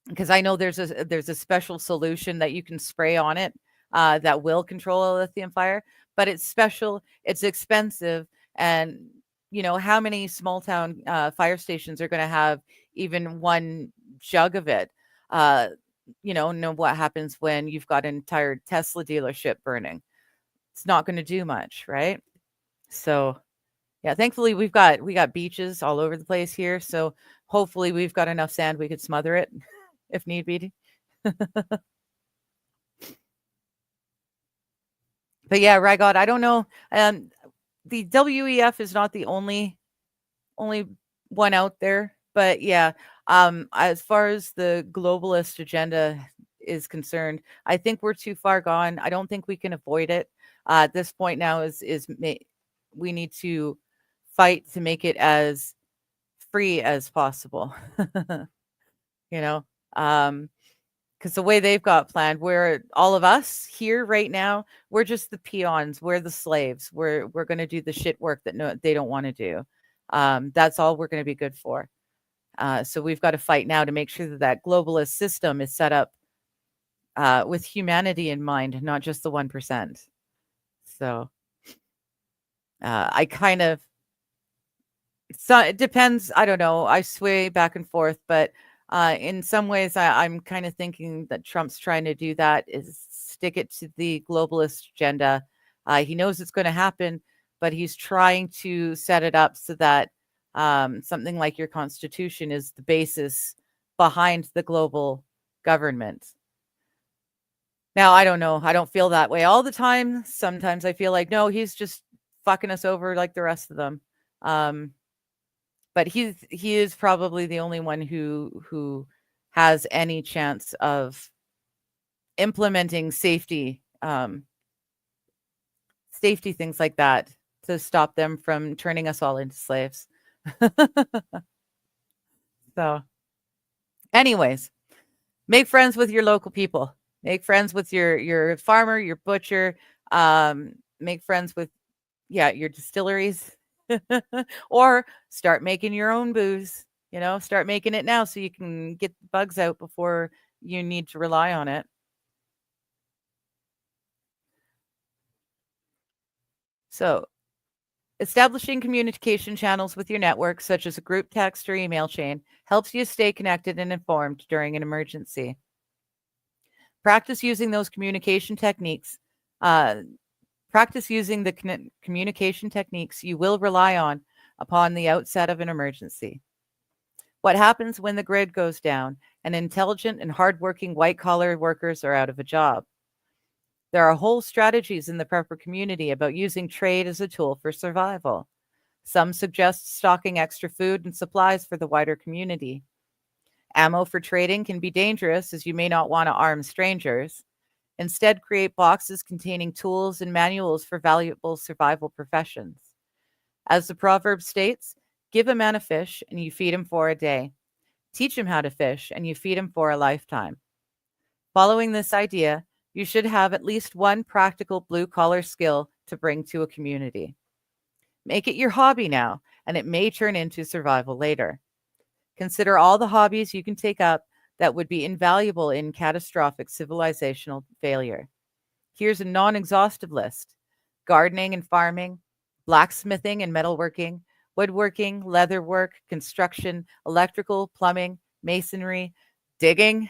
because I know there's a special solution that you can spray on it that will control a lithium fire, but it's special, it's expensive, and how many small town fire stations are going to have even one jug of it? Uh, know what happens when you've got an entire Tesla dealership burning. It's not going to do much, right? So, yeah, thankfully we got beaches all over the place here, so hopefully we've got enough sand we could smother it if need be. But yeah, Rygod, I don't know. The WEF is not the only one out there, but yeah, as far as the globalist agenda is concerned, I think we're too far gone. I don't think we can avoid it. At this point now we need to fight to make it as free as possible. you know, because the way they've got planned, where all of us here right now, we're just the peons, we're the slaves, we're going to do the shit work that no they don't want to do. That's all we're going to be good for. So we've got to fight now to make sure that globalist system is set up with humanity in mind, not just the 1%. So I kind of, so it depends. I don't know. I sway back and forth, but in some ways, I'm kind of thinking that Trump's trying to do that, is stick it to the globalist agenda. He knows it's going to happen, but he's trying to set it up so that something like your constitution is the basis behind the global government. Now, I don't know. I don't feel that way all the time. Sometimes I feel like, no, he's just fucking us over like the rest of them. But he is probably the only one who has any chance of implementing safety things like that to stop them from turning us all into slaves. So, anyways, make friends with your local people. Make friends with your farmer, your butcher. Make friends with your distilleries. Or start making your own booze. Start making it now so you can get the bugs out before you need to rely on it. So, establishing communication channels with your network, such as a group text or email chain, helps you stay connected and informed during an emergency. Practice using those communication techniques. Practice using the communication techniques you will rely on upon the outset of an emergency. What happens when the grid goes down and intelligent and hardworking white-collar workers are out of a job? There are whole strategies in the prepper community about using trade as a tool for survival. Some suggest stocking extra food and supplies for the wider community. Ammo for trading can be dangerous, as you may not want to arm strangers. Instead, create boxes containing tools and manuals for valuable survival professions. As the proverb states, give a man a fish and you feed him for a day. Teach him how to fish and you feed him for a lifetime. Following this idea, you should have at least one practical blue-collar skill to bring to a community. Make it your hobby now, and it may turn into survival later. Consider all the hobbies you can take up that would be invaluable in catastrophic civilizational failure. Here's a non-exhaustive list: gardening and farming, blacksmithing and metalworking, woodworking, leatherwork, construction, electrical, plumbing, masonry, digging,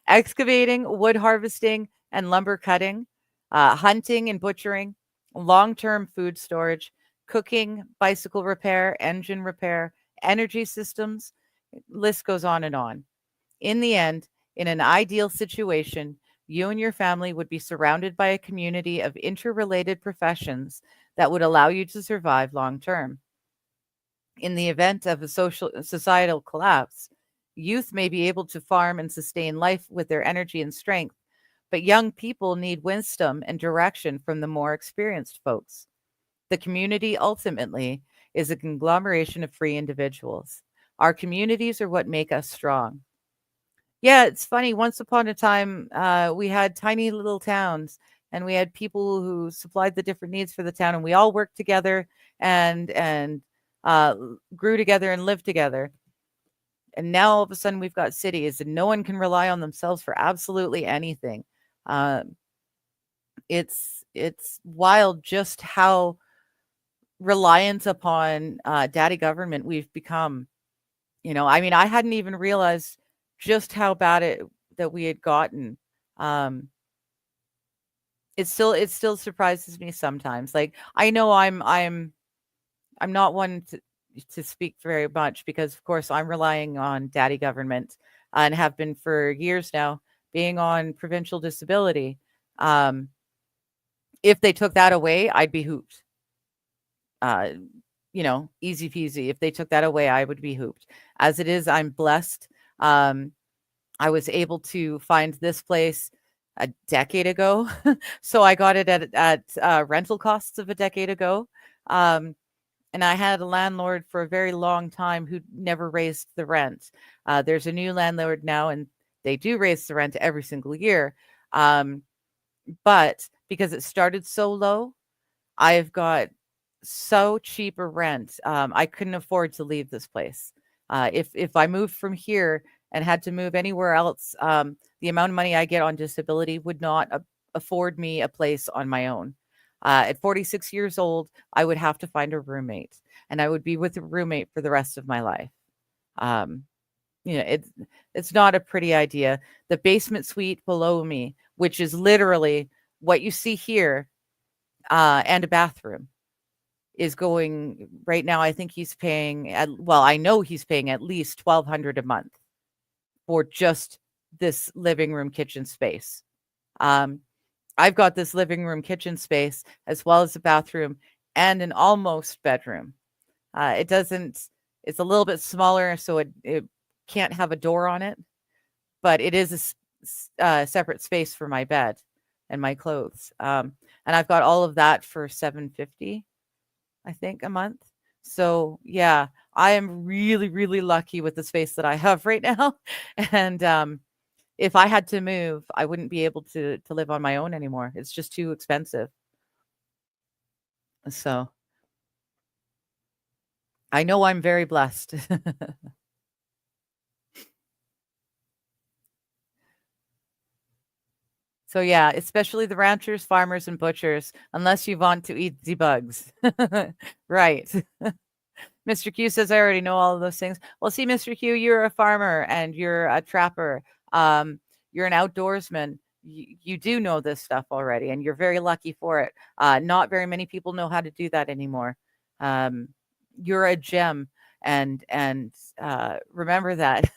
excavating, wood harvesting, and lumber cutting, hunting and butchering, long-term food storage, cooking, bicycle repair, engine repair, energy systems. List goes on and on. In the end, in an ideal situation, you and your family would be surrounded by a community of interrelated professions that would allow you to survive long term. In the event of a societal collapse, youth may be able to farm and sustain life with their energy and strength, but young people need wisdom and direction from the more experienced folks. The community ultimately is a conglomeration of free individuals. Our communities are what make us strong. Yeah, it's funny. Once upon a time, we had tiny little towns, and we had people who supplied the different needs for the town, and we all worked together and grew together and lived together. And now all of a sudden we've got cities, and no one can rely on themselves for absolutely anything. Uh, it's wild just how reliant upon daddy government we've become. I mean, I hadn't even realized just how bad it that we had gotten. Um, it still surprises me sometimes. Like, I know I'm not one to speak very much because, of course, I'm relying on daddy government and have been for years now, being on provincial disability. Um, if they took that away, I'd be hooped. Uh, easy peasy. If they took that away, I would be hooped. As it is, I'm blessed. Um, I was able to find this place a decade ago. So I got it at rental costs of a decade ago. And I had a landlord for a very long time who never raised the rent. There's a new landlord now, and they do raise the rent every single year. But because it started so low, I've got so cheap a rent. I couldn't afford to leave this place. If I moved from here and had to move anywhere else, the amount of money I get on disability would not afford me a place on my own. At 46 years old, I would have to find a roommate, and I would be with a roommate for the rest of my life. Um, it's not a pretty idea. The basement suite below me, which is literally what you see here, and a bathroom, is going right now. I think he's paying I know he's paying at least $1,200 a month for just this living room kitchen space. I've got this living room kitchen space as well as a bathroom and an almost bedroom. It's a little bit smaller, so it can't have a door on it, but it is a separate space for my bed and my clothes. And I've got all of that for $750, I think, a month. So yeah, I am really, really lucky with the space that I have right now. And if I had to move, I wouldn't be able to live on my own anymore. It's just too expensive. So I know I'm very blessed. So yeah, especially the ranchers, farmers, and butchers, unless you want to eat the bugs. Right. Mr. Q says, I already know all of those things. Well, see, Mr. Q, you're a farmer and you're a trapper. You're an outdoorsman. You do know this stuff already, and you're very lucky for it. Not very many people know how to do that anymore. Um, you're a gem, and remember that.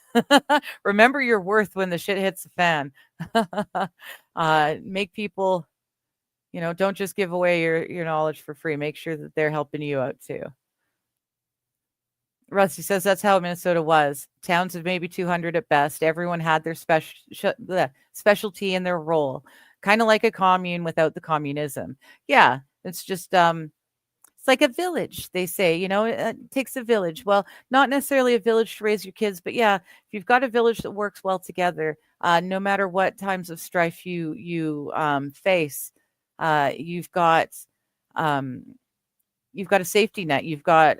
Remember your worth when the shit hits the fan. Make people, don't just give away your knowledge for free. Make sure that they're helping you out too. Rusty says that's how Minnesota was. Towns of maybe 200 at best. Everyone had their specialty in their role, kind of like a commune without the communism. Yeah, it's just it's like a village. They say, it takes a village. Well, not necessarily a village to raise your kids, but yeah, if you've got a village that works well together, no matter what times of strife you face, you've got um, you've got a safety net. You've got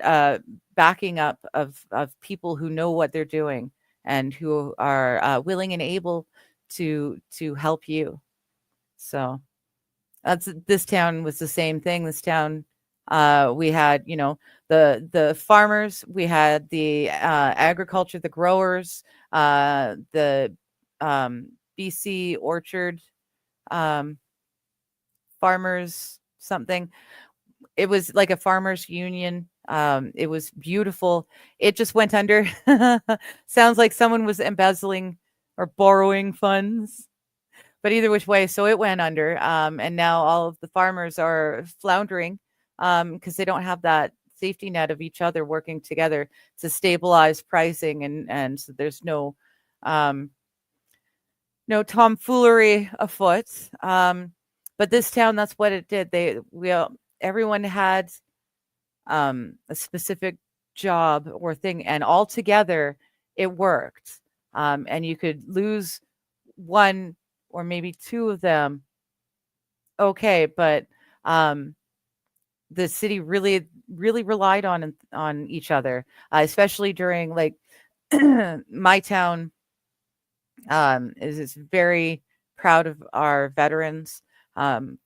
backing up of people who know what they're doing and who are willing and able to help you. So this town was the same thing. This town, we had, the farmers, we had the agriculture, the growers, the BC orchard farmers, something. It was like a farmers union. It was beautiful. It just went under. Sounds like someone was embezzling or borrowing funds. But either which way, so it went under. And now all of the farmers are floundering because they don't have that safety net of each other working together to stabilize pricing, and so there's no tomfoolery afoot. But this town, that's what it did. Everyone had a specific job or thing, and all together it worked. And you could lose one or maybe two of them, okay, but the city really relied on each other, especially during like my town is very proud of our veterans from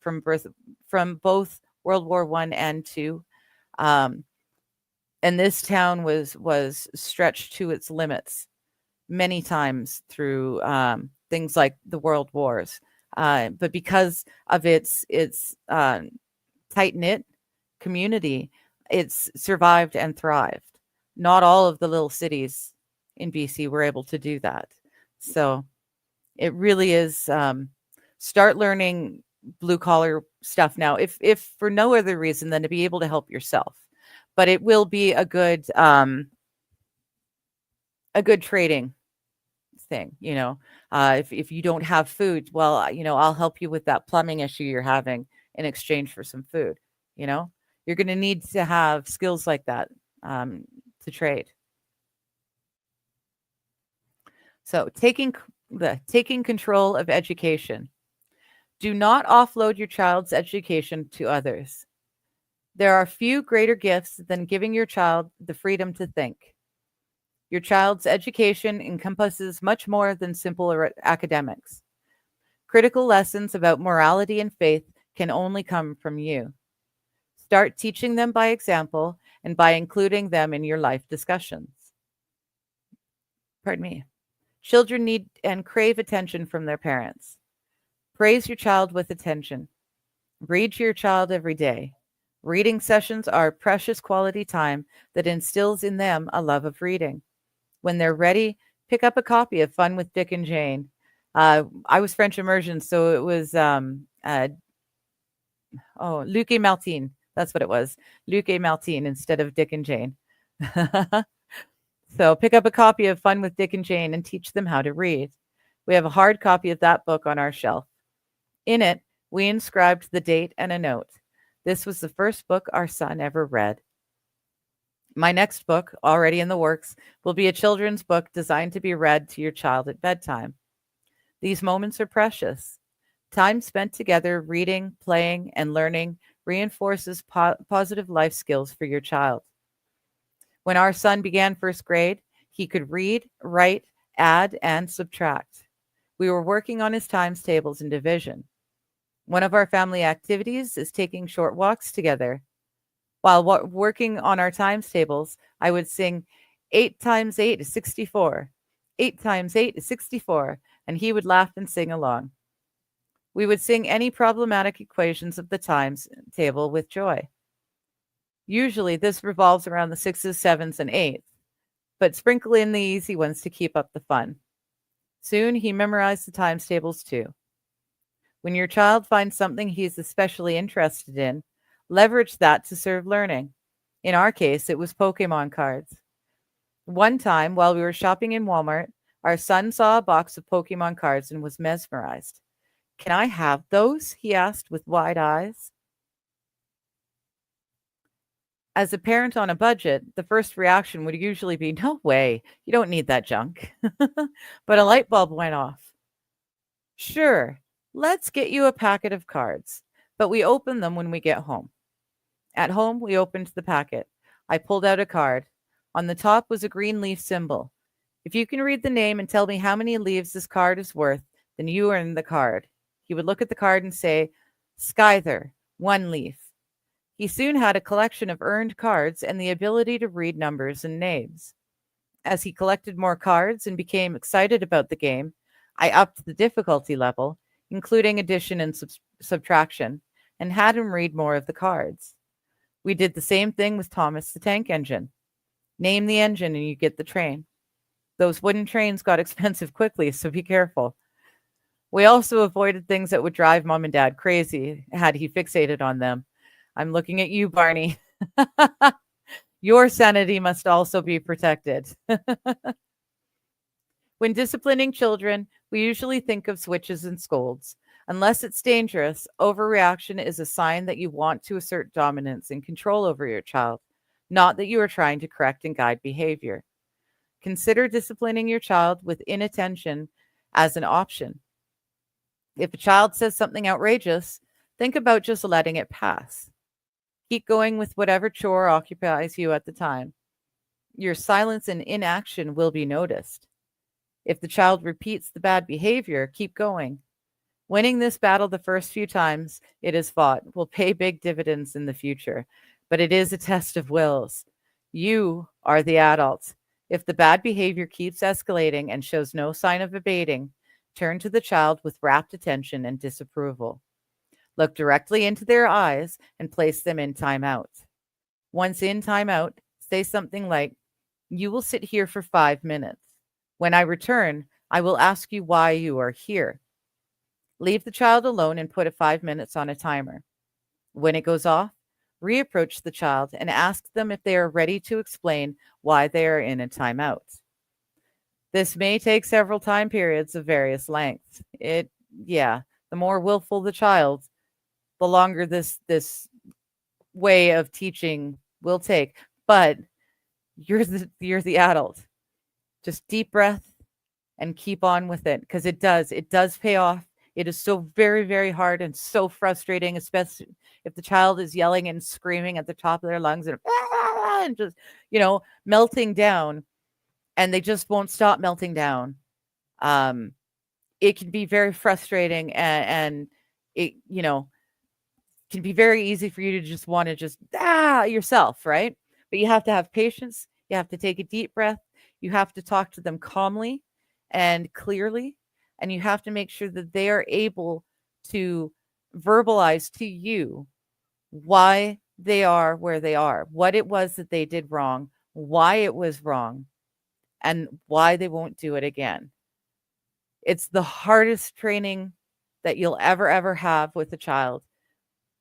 both World War One and Two. Um, and this town was stretched to its limits many times through things like the world wars. But because of its tight knit community, it's survived and thrived. Not all of the little cities in BC were able to do that. So it really is, start learning blue collar stuff now, if for no other reason than to be able to help yourself. But it will be a good trading thing, if you don't have food, well, I'll help you with that plumbing issue you're having in exchange for some food. You're going to need to have skills like that to trade. So taking control of education. Do not offload your child's education to others. There are few greater gifts than giving your child the freedom to think. Your child's education encompasses much more than simple academics. Critical lessons about morality and faith can only come from you. Start teaching them by example and by including them in your life discussions. Pardon me. Children need and crave attention from their parents. Praise your child with attention. Read to your child every day. Reading sessions are precious quality time that instills in them a love of reading. When they're ready, pick up a copy of Fun with Dick and Jane. I was French immersion, so it was Luc et Maltine. That's what it was. Luc et Maltine instead of Dick and Jane. So pick up a copy of Fun with Dick and Jane and teach them how to read. We have a hard copy of that book on our shelf. In it, we inscribed the date and a note. This was the first book our son ever read. My next book, already in the works, will be a children's book designed to be read to your child at bedtime. These moments are precious. Time spent together reading, playing, and learning reinforces positive life skills for your child. When our son began first grade, he could read, write, add, and subtract. We were working on his times tables and division. One of our family activities is taking short walks together. While working on our times tables, I would sing 8 times 8 is 64. 8 times 8 is 64. And he would laugh and sing along. We would sing any problematic equations of the times table with joy. Usually this revolves around the 6s, 7s, and 8s, but sprinkle in the easy ones to keep up the fun. Soon he memorized the times tables too. When your child finds something he's especially interested in, leverage that to serve learning. In our case, it was Pokemon cards. One time, while we were shopping in Walmart, our son saw a box of Pokemon cards and was mesmerized. "Can I have those?" he asked with wide eyes. As a parent on a budget, the first reaction would usually be, "No way, you don't need that junk." But a light bulb went off. "Sure, let's get you a packet of cards, but we open them when we get home." At home, we opened the packet. I pulled out a card. On the top was a green leaf symbol. "If you can read the name and tell me how many leaves this card is worth, then you earn the card." He would look at the card and say, "Skyther, 1 leaf." He soon had a collection of earned cards and the ability to read numbers and names. As he collected more cards and became excited about the game, I upped the difficulty level, including addition and subtraction, and had him read more of the cards. We did the same thing with Thomas the Tank Engine. Name the engine and you get the train. Those wooden trains got expensive quickly, so be careful. We also avoided things that would drive Mom and Dad crazy had he fixated on them. I'm looking at you, Barney. Your sanity must also be protected. When disciplining children, we usually think of switches and scolds. Unless it's dangerous, overreaction is a sign that you want to assert dominance and control over your child. not that you are trying to correct and guide behavior. Consider disciplining your child with inattention as an option. If a child says something outrageous, think about just letting it pass. Keep going with whatever chore occupies you at the time. Your silence and inaction will be noticed. If the child repeats the bad behavior, keep going. Winning this battle the first few times it is fought will pay big dividends in the future, but it is a test of wills. You are the adult. If the bad behavior keeps escalating and shows no sign of abating, turn to the child with rapt attention and disapproval. Look directly into their eyes and place them in timeout. Once in timeout, say something like, "You will sit here for 5 minutes. When I return, I will ask you why you are here." Leave the child alone and put a 5 minutes on a timer. When it goes off, reapproach the child and ask them if they are ready to explain why they are in a timeout. This may take several time periods of various lengths. The more willful the child, the longer this way of teaching will take. But you're the adult. Just deep breath and keep on with it, because it does pay off. It is so very, very hard and so frustrating, especially if the child is yelling and screaming at the top of their lungs and just, melting down, and they just won't stop melting down. It can be very frustrating, and it, can be very easy for you to just want to just yourself, right? But you have to have patience. You have to take a deep breath. You have to talk to them calmly and clearly, and you have to make sure that they are able to verbalize to you why they are where they are, what it was that they did wrong, why it was wrong, and why they won't do it again. It's the hardest training that you'll ever have with a child,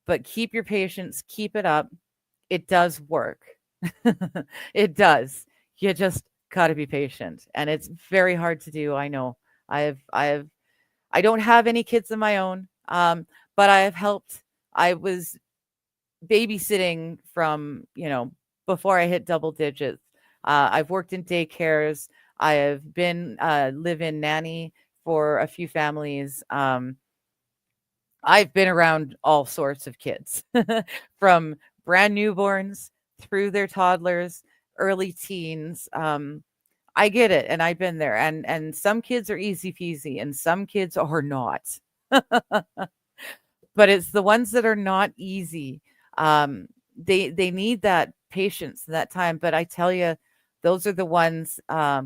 but keep your patience, keep it up. It does work. It does. You just got to be patient, and it's very hard to do. I know. I don't have any kids of my own, but I have helped. I was babysitting from, before I hit double digits. I've worked in daycares. I have been live-in nanny for a few families. I've been around all sorts of kids, from brand newborns through their toddlers, early teens. I get it, and I've been there. And some kids are easy peasy, and some kids are not. But it's the ones that are not easy. They need that patience, that time. But I tell you, those are the ones that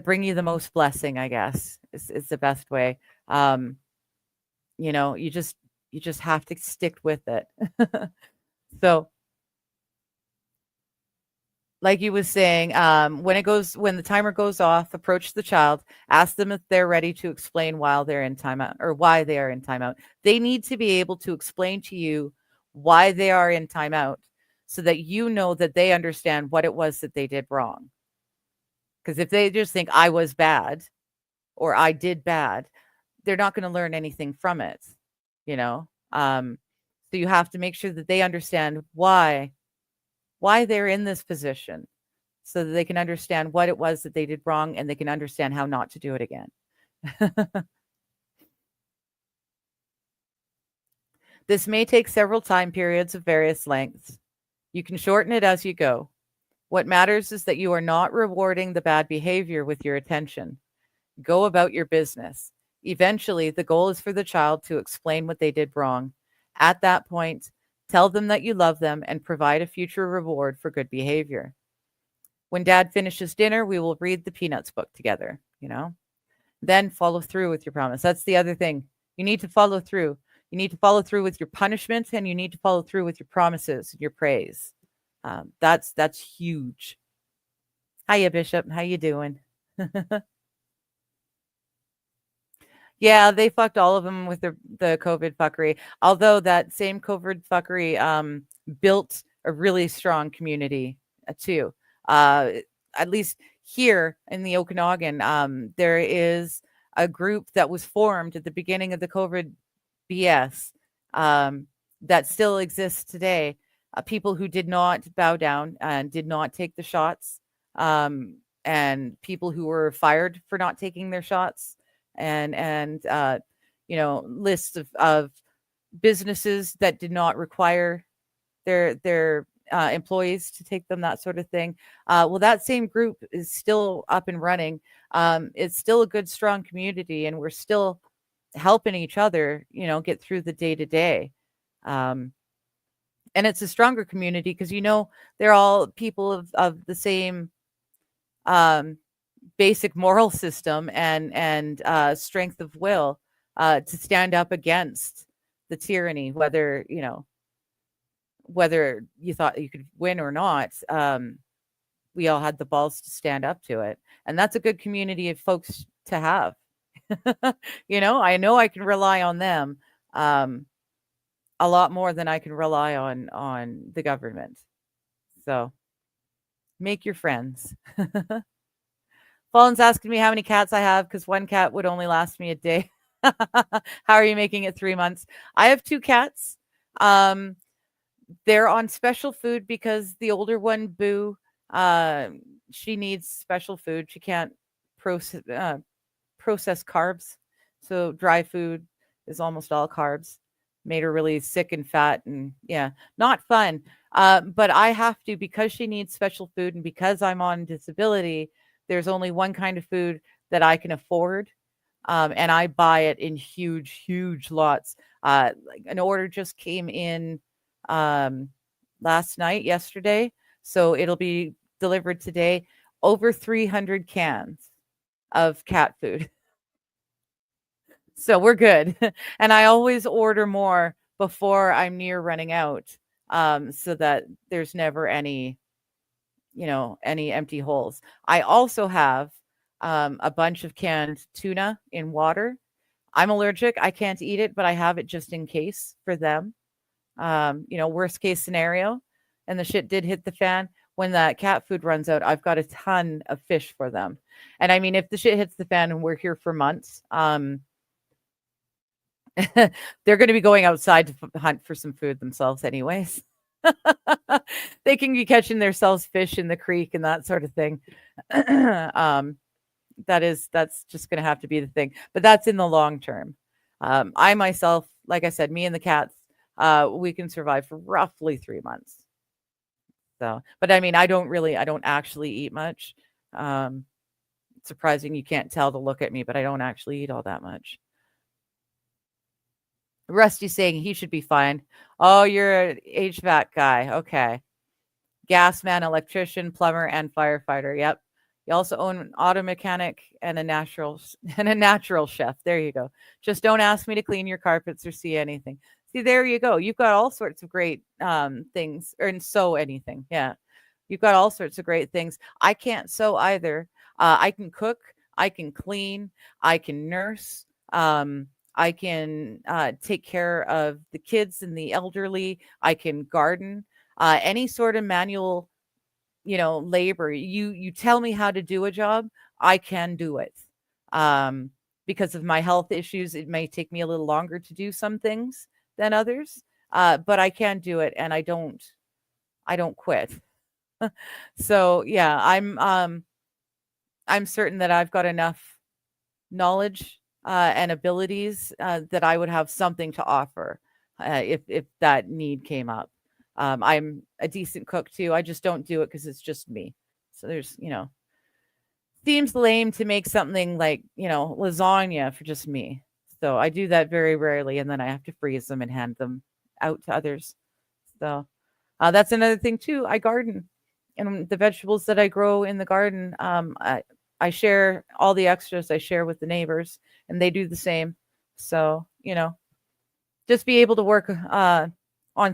bring you the most blessing, I guess, is the best way. You just have to stick with it. So, like you was saying, when the timer goes off, approach the child, ask them if they're ready to explain while they're in timeout, or why they are in timeout. They need to be able to explain to you why they are in timeout, so that you know that they understand what it was that they did wrong. Because if they just think I was bad or I did bad, they're not going to learn anything from it, you know? So you have to make sure that they understand why they're in this position, so that they can understand what it was that they did wrong, and they can understand how not to do it again. This may take several time periods of various lengths. You can shorten it as you go. What matters is that you are not rewarding the bad behavior with your attention. Go about your business. Eventually, the goal is for the child to explain what they did wrong. At that point, tell them that you love them and provide a future reward for good behavior. When dad finishes dinner, we will read the Peanuts book together, Then follow through with your promise. That's the other thing. You need to follow through. You need to follow through with your punishment, and you need to follow through with your promises, your praise. That's huge. Hiya, Bishop. How you doing? Yeah, they fucked all of them with the COVID fuckery. Although that same COVID fuckery built a really strong community too. At least here in the Okanagan, there is a group that was formed at the beginning of the COVID BS that still exists today. people who did not bow down and did not take the shots, and people who were fired for not taking their shots, and lists of businesses that did not require their employees to take them, that sort of thing. Well, that same group is still up and running. It's still a good, strong community, and we're still helping each other, get through the day to day. And it's a stronger community because they're all people of the same um, basic moral system and strength of will to stand up against the tyranny, whether you thought you could win or not. We all had the balls to stand up to it, and that's a good community of folks to have. I know I can rely on them a lot more than I can rely on the government. So make your friends. Fallen's asking me how many cats I have because one cat would only last me a day. How are you making it 3 months? I have 2 cats. They're on special food because the older one, Boo, she needs special food. She can't process carbs. So dry food is almost all carbs. Made her really sick and fat, and yeah, not fun. But I have to, because she needs special food and because I'm on disability, there's only one kind of food that I can afford. And I buy it in huge, huge lots. Like an order just came in yesterday. So it'll be delivered today. Over 300 cans of cat food. So we're good. And I always order more before I'm near running out, so that there's never any empty holes. I also have a bunch of canned tuna in water. I'm allergic. I can't eat it, but I have it just in case for them. Worst case scenario, and the shit did hit the fan. When that cat food runs out, I've got a ton of fish for them. And I mean, if the shit hits the fan and we're here for months, they're going to be going outside to hunt for some food themselves anyways. They can be catching themselves fish in the creek and that sort of thing. That's just going to have to be the thing, but that's in the long term. I myself, like I said, me and the cats, we can survive for roughly 3 months. So, but I mean, I don't actually eat much. Surprising you can't tell to look at me, but I don't actually eat all that much. Rusty saying he should be fine. Oh, you're an HVAC guy. Okay. Gas man, electrician, plumber, and firefighter. Yep. You also own an auto mechanic and a natural chef. There you go. Just don't ask me to clean your carpets or see anything. See, there you go. You've got all sorts of great things, and sew anything. Yeah. You've got all sorts of great things. I can't sew either. I can cook. I can clean. I can nurse. I can take care of the kids and the elderly. I can garden. Any sort of manual, labor. You tell me how to do a job, I can do it. Because of my health issues, it may take me a little longer to do some things than others, but I can do it, and I don't quit. So yeah, I'm certain that I've got enough knowledge and abilities that I would have something to offer if that need came up. I'm a decent cook too. I just don't do it because it's just me. So there's, seems lame to make something like, lasagna for just me. So I do that very rarely, and then I have to freeze them and hand them out to others. So that's another thing too. I garden, and the vegetables that I grow in the garden, I share all the extras. I share with the neighbors, and they do the same. So just be able to work on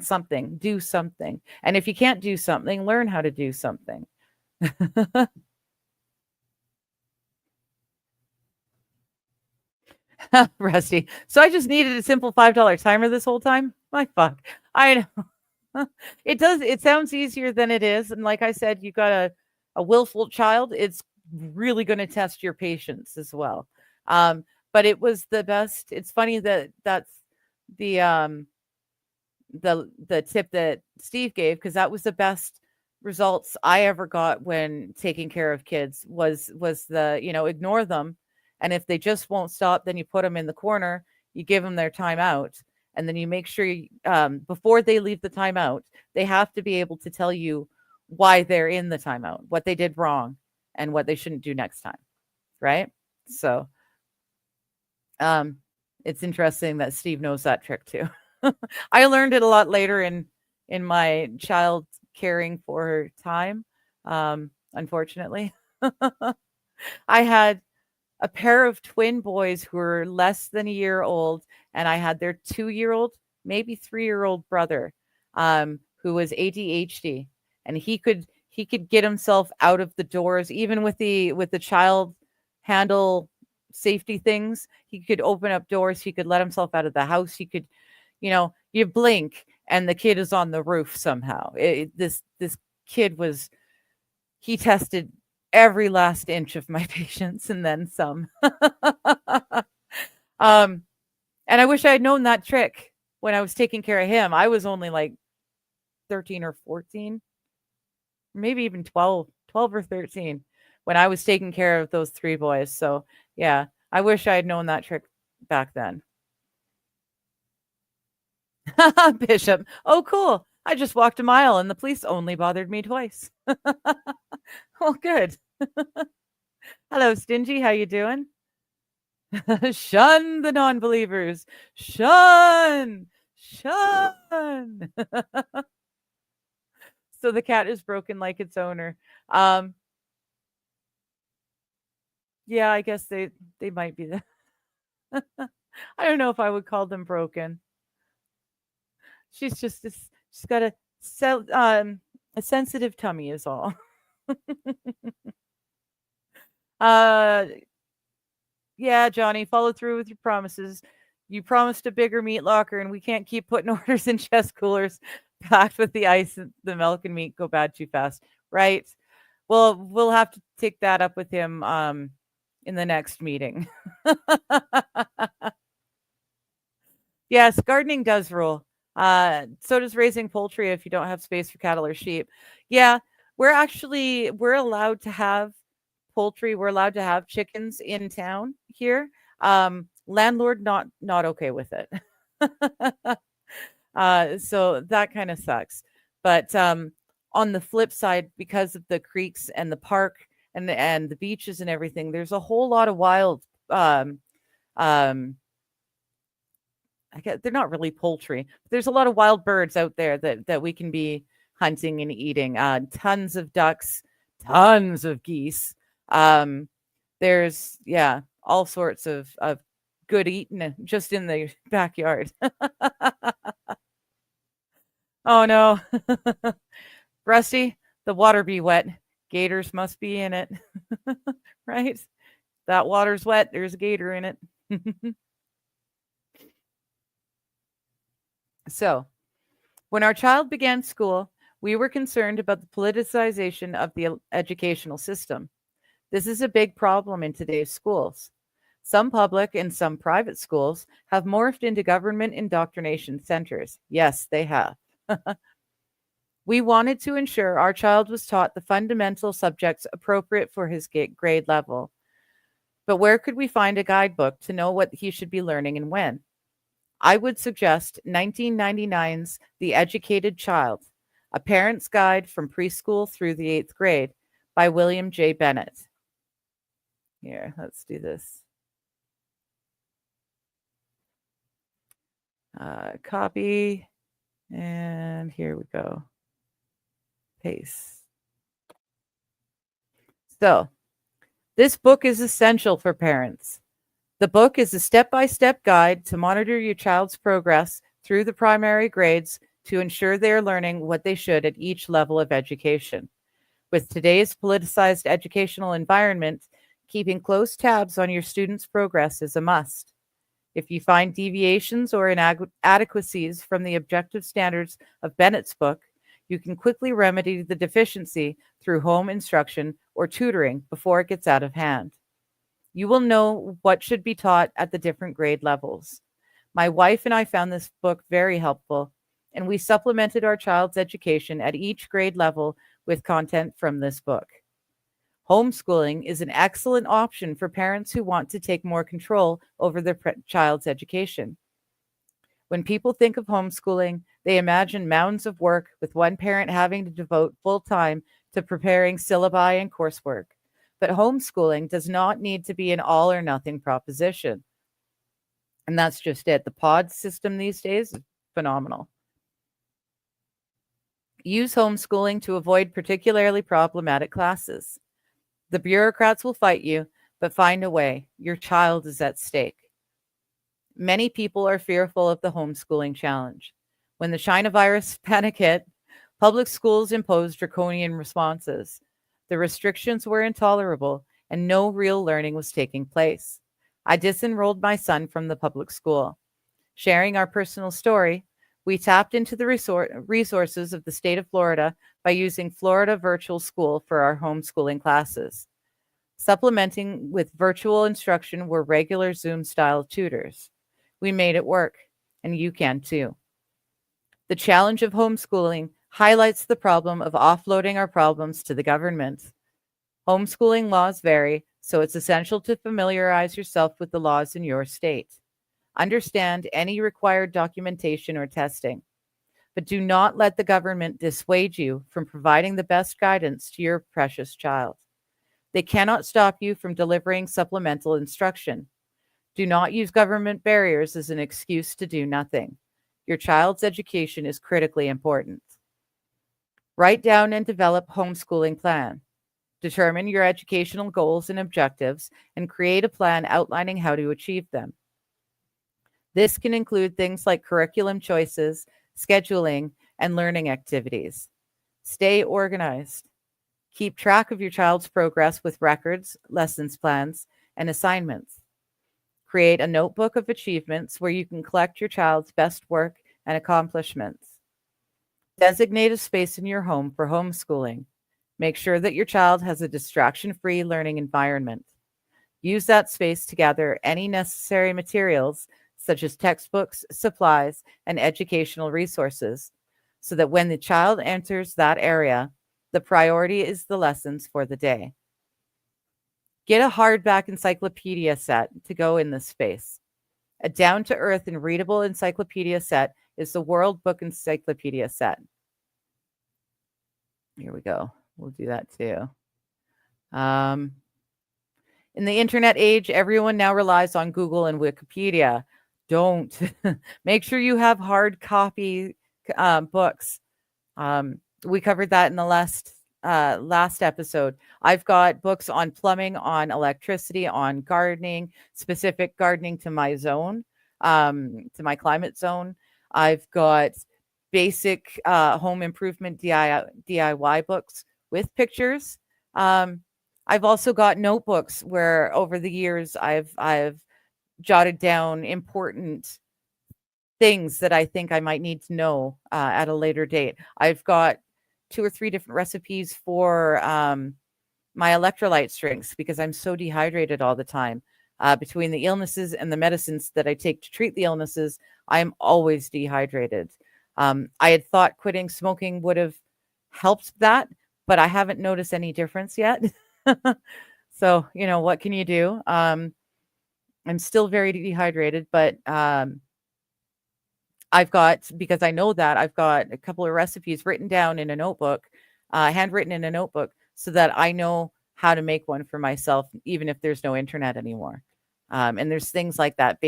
something, do something, and if you can't do something, learn how to do something. Rusty. So I just needed a simple $5 timer this whole time. My fuck. I know. It sounds easier than it is. And like I said, you got a willful child. It's really going to test your patience as well. But it was the best. It's funny that that's the the tip that Steve gave, because that was the best results I ever got when taking care of kids, was the, ignore them. And if they just won't stop, then you put them in the corner, you give them their timeout, and then you make sure before they leave the timeout, they have to be able to tell you why they're in the timeout, what they did wrong, and what they shouldn't do next time. Right? So um, it's interesting that Steve knows that trick too. I learned it a lot later in my child caring for her time. Unfortunately, I had a pair of twin boys who were less than a year old, and I had their 2-year-old, maybe 3-year-old brother, who was ADHD, and he could get himself out of the doors, even with the child handle safety things. He could open up doors. He could let himself out of the house. He could, you blink and the kid is on the roof somehow. This kid he tested every last inch of my patience and then some. um, and I wish I had known that trick when I was taking care of him. I was only like 13 or 14, maybe even 12 or 13 when I was taking care of those 3 boys. So yeah, I wish I had known that trick back then. Bishop. Oh, cool. I just walked a mile and the police only bothered me twice. Well, good. Hello, Stingy. How you doing? Shun the non-believers. Shun. Shun. So the cat is broken like its owner. Yeah, I guess they might be the I don't know if I would call them broken. She's just she's got a sensitive tummy is all. uh yeah, Johnny, follow through with your promises. You promised a bigger meat locker and we can't keep putting orders in chest coolers packed with the ice and the milk and meat go bad too fast. Right. Well, we'll have to take that up with him in the next meeting. Yes, gardening does rule. So does raising poultry if you don't have space for cattle or sheep. Yeah, we're allowed to have poultry. We're allowed to have chickens in town here. Landlord not okay with it. So that kind of sucks. But on the flip side, because of the creeks and the park and the beaches and everything, there's a whole lot of wild um I guess they're not really poultry. But there's a lot of wild birds out there that we can be hunting and eating. Tons of ducks, tons of geese. Um, there's all sorts of good eating just in the backyard. Oh no, Rusty, the water be wet. Gators must be in it, right? That water's wet. There's a gator in it. So, when our child began school, we were concerned about the politicization of the educational system. This is a big problem in today's schools. Some public and some private schools have morphed into government indoctrination centers. Yes, they have. We wanted to ensure our child was taught the fundamental subjects appropriate for his grade level. But where could we find a guidebook to know what he should be learning and when? I would suggest 1999's The Educated Child, A Parent's Guide from Preschool Through the 8th Grade by William J. Bennett. Here, let's do this. Copy, and here we go. Paste. So, this book is essential for parents. The book is a step-by-step guide to monitor your child's progress through the primary grades to ensure they are learning what they should at each level of education. With today's politicized educational environment, keeping close tabs on your students' progress is a must. If you find deviations or inadequacies from the objective standards of Bennett's book, you can quickly remedy the deficiency through home instruction or tutoring before it gets out of hand. You will know what should be taught at the different grade levels. My wife and I found this book very helpful, and we supplemented our child's education at each grade level with content from this book. Homeschooling is an excellent option for parents who want to take more control over their child's education. When people think of homeschooling, they imagine mounds of work with one parent having to devote full time to preparing syllabi and coursework. But homeschooling does not need to be an all or nothing proposition. And that's just it. The pod system these days is phenomenal. Use homeschooling to avoid particularly problematic classes. The bureaucrats will fight you, but find a way. Your child is at stake. Many people are fearful of the homeschooling challenge. When the China virus panic hit, public schools imposed draconian responses. The restrictions were intolerable, and no real learning was taking place. I disenrolled my son from the public school. Sharing our personal story, we tapped into the resources of the state of Florida by using Florida Virtual School for our homeschooling classes. Supplementing with virtual instruction were regular Zoom-style tutors. We made it work, and you can too. The challenge of homeschooling highlights the problem of offloading our problems to the government. Homeschooling laws vary, so it's essential to familiarize yourself with the laws in your state. Understand any required documentation or testing, but do not let the government dissuade you from providing the best guidance to your precious child. They cannot stop you from delivering supplemental instruction. Do not use government barriers as an excuse to do nothing. Your child's education is critically important. Write down and develop homeschooling plan. Determine your educational goals and objectives and create a plan outlining how to achieve them. This can include things like curriculum choices, scheduling, and learning activities. Stay organized. Keep track of your child's progress with records, lessons plans, and assignments. Create a notebook of achievements where you can collect your child's best work and accomplishments. Designate a space in your home for homeschooling. Make sure that your child has a distraction-free learning environment. Use that space to gather any necessary materials, such as textbooks, supplies, and educational resources, so that when the child enters that area, the priority is the lessons for the day. Get a hardback encyclopedia set to go in this space. A down-to-earth and readable encyclopedia set is the World Book Encyclopedia set. Here we go. We'll do that too. In the internet age, everyone now relies on Google and Wikipedia. Don't. Make sure you have hard copy books. We covered that in the last episode. I've got books on plumbing, on electricity, on gardening, specific gardening to my zone, to my climate zone. I've got basic home improvement DIY books with pictures. I've also got notebooks where over the years I've jotted down important things that I think I might need to know at a later date. I've got 2 or 3 different recipes for my electrolyte drinks because I'm so dehydrated all the time. Between the illnesses and the medicines that I take to treat the illnesses, I'm always dehydrated. I had thought quitting smoking would have helped that, but I haven't noticed any difference yet. So, what can you do? I'm still very dehydrated, but because I know that, I've got a couple of recipes written down in a notebook, handwritten in a notebook, so that I know how to make one for myself, even if there's no internet anymore. And there's things like that,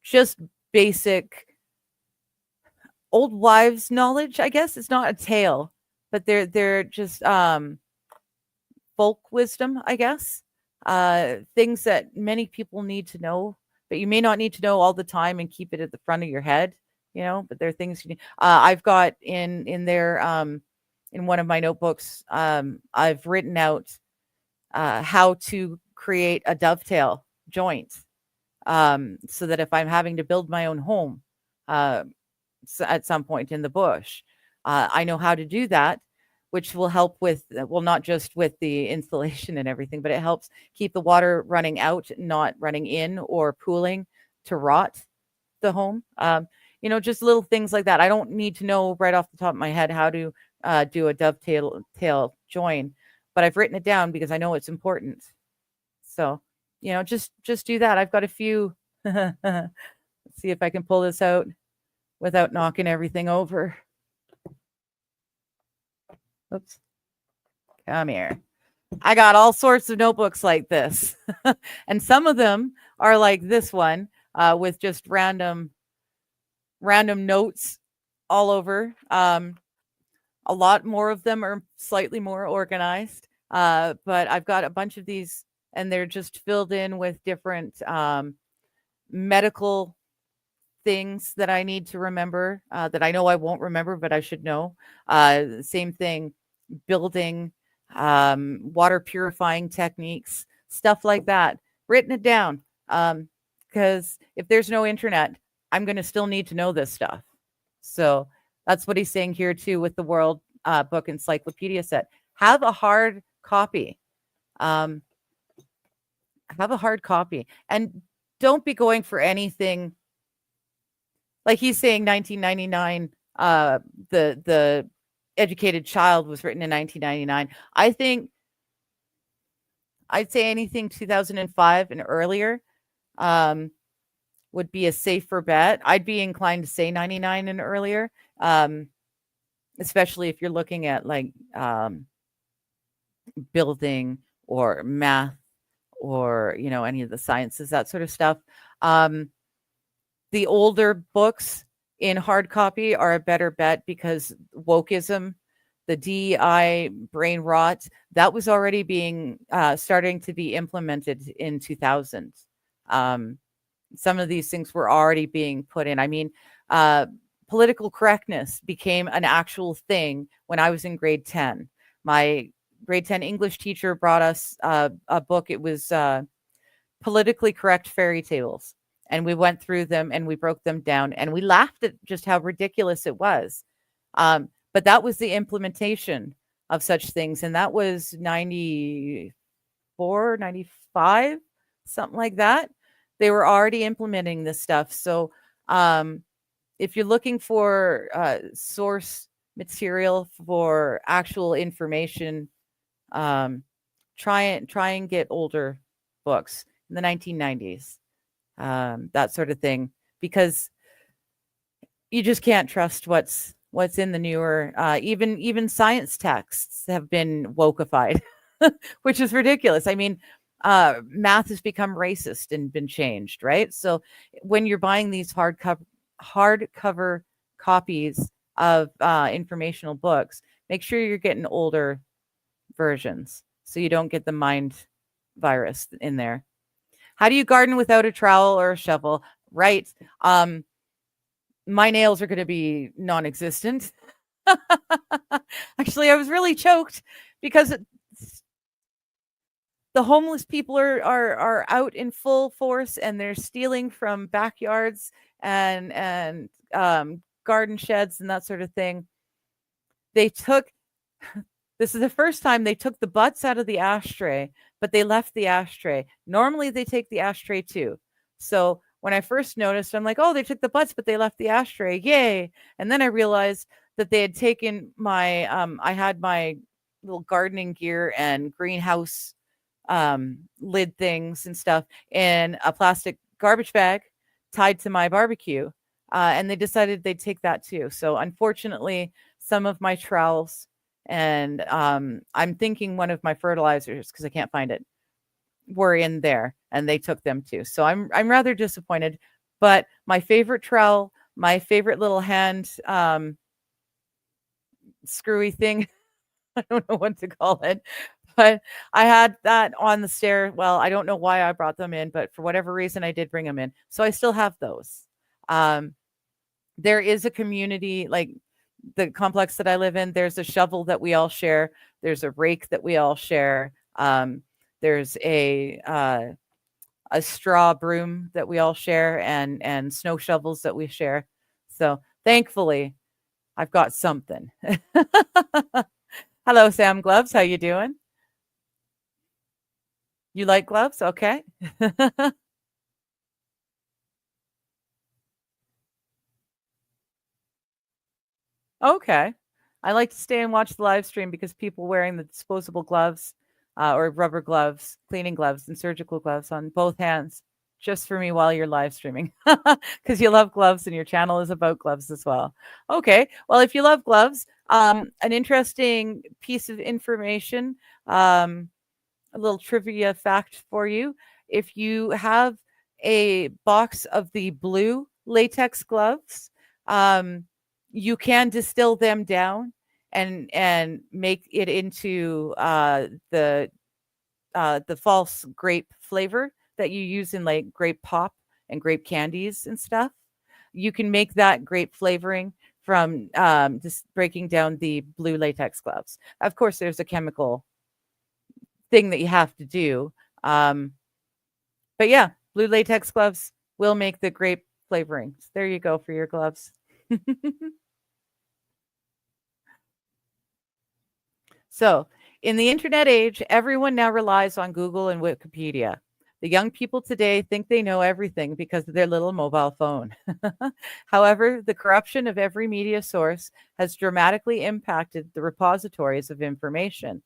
just basic old wives' knowledge, I guess. It's not a tale, but they're just folk wisdom, I guess. Things that many people need to know, but you may not need to know all the time and keep it at the front of your head, but there are things you need. I've got in there, in one of my notebooks, I've written out how to create a dovetail joint, so that if I'm having to build my own home at some point in the bush, I know how to do that, which will help with, not just with the installation and everything, but it helps keep the water running out, not running in or pooling to rot the home. just little things like that. I don't need to know right off the top of my head how to do a dovetail join, but I've written it down because I know it's important. So, just do that. I've got a few. Let's see if I can pull this out without knocking everything over. Oops. Come here. I got all sorts of notebooks like this. And some of them are like this one with just random notes all over. A lot more of them are slightly more organized. But I've got a bunch of these, and they're just filled in with different medical things that I need to remember, that I know I won't remember, but I should know. Same thing, building, water purifying techniques, stuff like that. Written it down, because if there's no internet, I'm going to still need to know this stuff. So that's what he's saying here too with the World Book Encyclopedia set. Have a hard copy. Have a hard copy, and don't be going for anything. Like he's saying 1999, the Educated Child was written in 1999. I think I'd say anything 2005 and earlier would be a safer bet. I'd be inclined to say 99 and earlier, especially if you're looking at like building or math or any of the sciences, that sort of stuff. The older books in hard copy are a better bet because wokeism, the DEI, brain rot, that was already being starting to be implemented in 2000. Some of these things were already being put in. I mean, political correctness became an actual thing when I was in grade 10. My grade 10 English teacher brought us a book. It was Politically Correct Fairy Tales. And we went through them and we broke them down and we laughed at just how ridiculous it was. But that was the implementation of such things. And that was 94, 95, something like that. They were already implementing this stuff. So if you're looking for source material for actual information, try and get older books in the 1990s. That sort of thing, because you just can't trust what's in the newer, even science texts have been wokeified, which is ridiculous. I mean, math has become racist and been changed, right? So when you're buying these hardcover copies of informational books, make sure you're getting older versions so you don't get the mind virus in there. How do you garden without a trowel or a shovel? Right. My nails are going to be non-existent. Actually, I was really choked because the homeless people are out in full force and they're stealing from backyards and garden sheds and that sort of thing. This is the first time they took the butts out of the ashtray, but they left the ashtray. Normally they take the ashtray too. So when I first noticed, I'm like, oh, they took the butts, but they left the ashtray. Yay. And then I realized that they had taken my, I had my little gardening gear and greenhouse lid things and stuff in a plastic garbage bag tied to my barbecue. And they decided they'd take that too. So unfortunately, some of my trowels and I'm thinking one of my fertilizers, because I can't find it, were in there and they took them too. So I'm rather disappointed. But my favorite trowel, my favorite little hand screwy thing, I don't know what to call it, but I had that on the stair. Well, I don't know why I brought them in, but for whatever reason I did bring them in. So I still have those. There is a community, like the complex that I live in, there's a shovel that we all share. There's a rake that we all share. There's a straw broom that we all share and snow shovels that we share. So thankfully I've got something. Hello, Sam Gloves. How you doing? You like gloves? Okay. Okay. I like to stay and watch the live stream because people wearing the disposable gloves or rubber gloves, cleaning gloves, and surgical gloves on both hands just for me while you're live streaming because you love gloves and your channel is about gloves as well. Okay. Well, if you love gloves, an interesting piece of information, a little trivia fact for you. If you have a box of the blue latex gloves, um, you can distill them down and make it into the false grape flavor that you use in like grape pop and grape candies and stuff. You can make that grape flavoring from just breaking down the blue latex gloves. Of course, there's a chemical thing that you have to do. Um, but yeah, blue latex gloves will make the grape flavorings. There you go for your gloves. So, in the internet age, everyone now relies on Google and Wikipedia. The young people today think they know everything because of their little mobile phone. However, the corruption of every media source has dramatically impacted the repositories of information.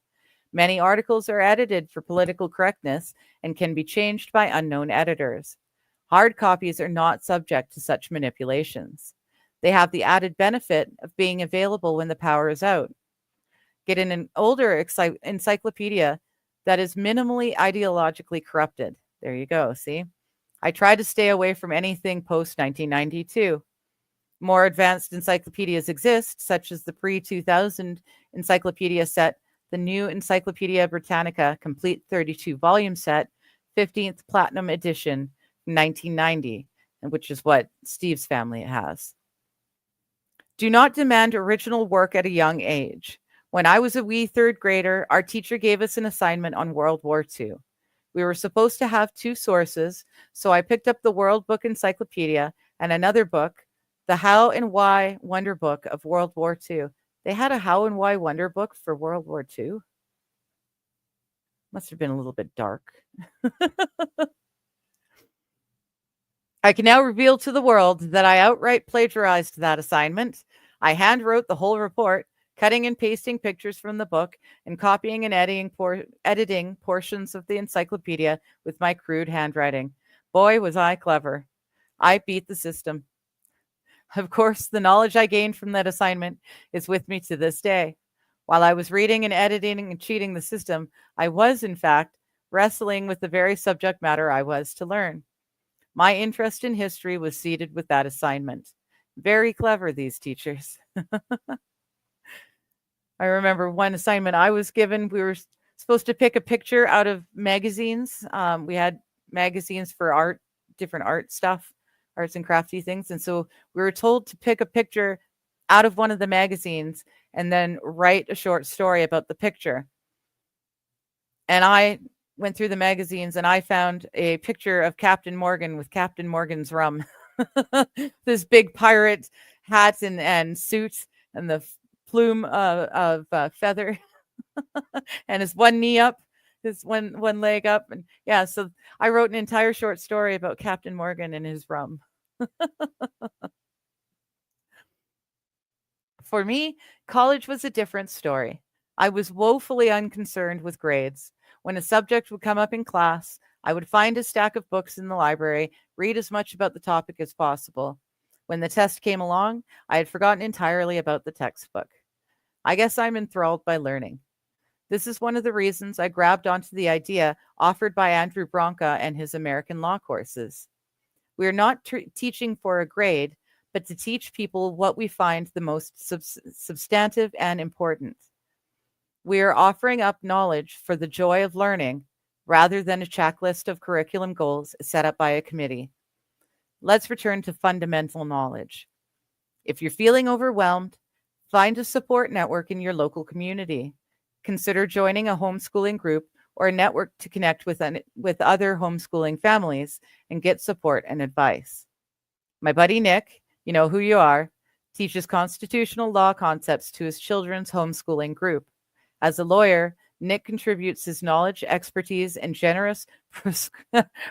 Many articles are edited for political correctness and can be changed by unknown editors. Hard copies are not subject to such manipulations. They have the added benefit of being available when the power is out. Get in an older encyclopedia that is minimally ideologically corrupted. There you go. See, I try to stay away from anything post 1992. More advanced encyclopedias exist, such as the pre 2000 encyclopedia set, the new Encyclopedia Britannica complete 32 volume set, 15th Platinum Edition, 1990, which is what Steve's family has. Do not demand original work at a young age. When I was a wee third grader, our teacher gave us an assignment on World War II. We were supposed to have two sources, so I picked up the World Book Encyclopedia and another book, the How and Why Wonder Book of World War II. They had a How and Why Wonder Book for World War II. Must have been a little bit dark. I can now reveal to the world that I outright plagiarized that assignment. I hand wrote the whole report, cutting and pasting pictures from the book and copying and editing portions of the encyclopedia with my crude handwriting. Boy, was I clever. I beat the system. Of course, the knowledge I gained from that assignment is with me to this day. While I was reading and editing and cheating the system, I was, in fact, wrestling with the very subject matter I was to learn. My interest in history was seeded with that assignment. Very clever, these teachers. I remember one assignment I was given. We were supposed to pick a picture out of magazines. We had magazines for art, different art stuff, arts and crafty things. And so we were told to pick a picture out of one of the magazines and then write a short story about the picture. And I went through the magazines and I found a picture of Captain Morgan with Captain Morgan's rum. This big pirate hat and suit and the plume of feather and his one knee up, his one leg up. And yeah, so I wrote an entire short story about Captain Morgan and his rum. For me, college was a different story. I was woefully unconcerned with grades. When a subject would come up in class, I would find a stack of books in the library, read as much about the topic as possible. When the test came along, I had forgotten entirely about the textbook. I guess I'm enthralled by learning. This is one of the reasons I grabbed onto the idea offered by Andrew Bronca and his American law courses. We are not teaching for a grade, but to teach people what we find the most substantive and important. We are offering up knowledge for the joy of learning rather than a checklist of curriculum goals set up by a committee. Let's return to fundamental knowledge. If you're feeling overwhelmed, find a support network in your local community. Consider joining a homeschooling group or a network to connect with other homeschooling families and get support and advice. My buddy Nick, you know who you are, teaches constitutional law concepts to his children's homeschooling group. As a lawyer, Nick contributes his knowledge, expertise, and generous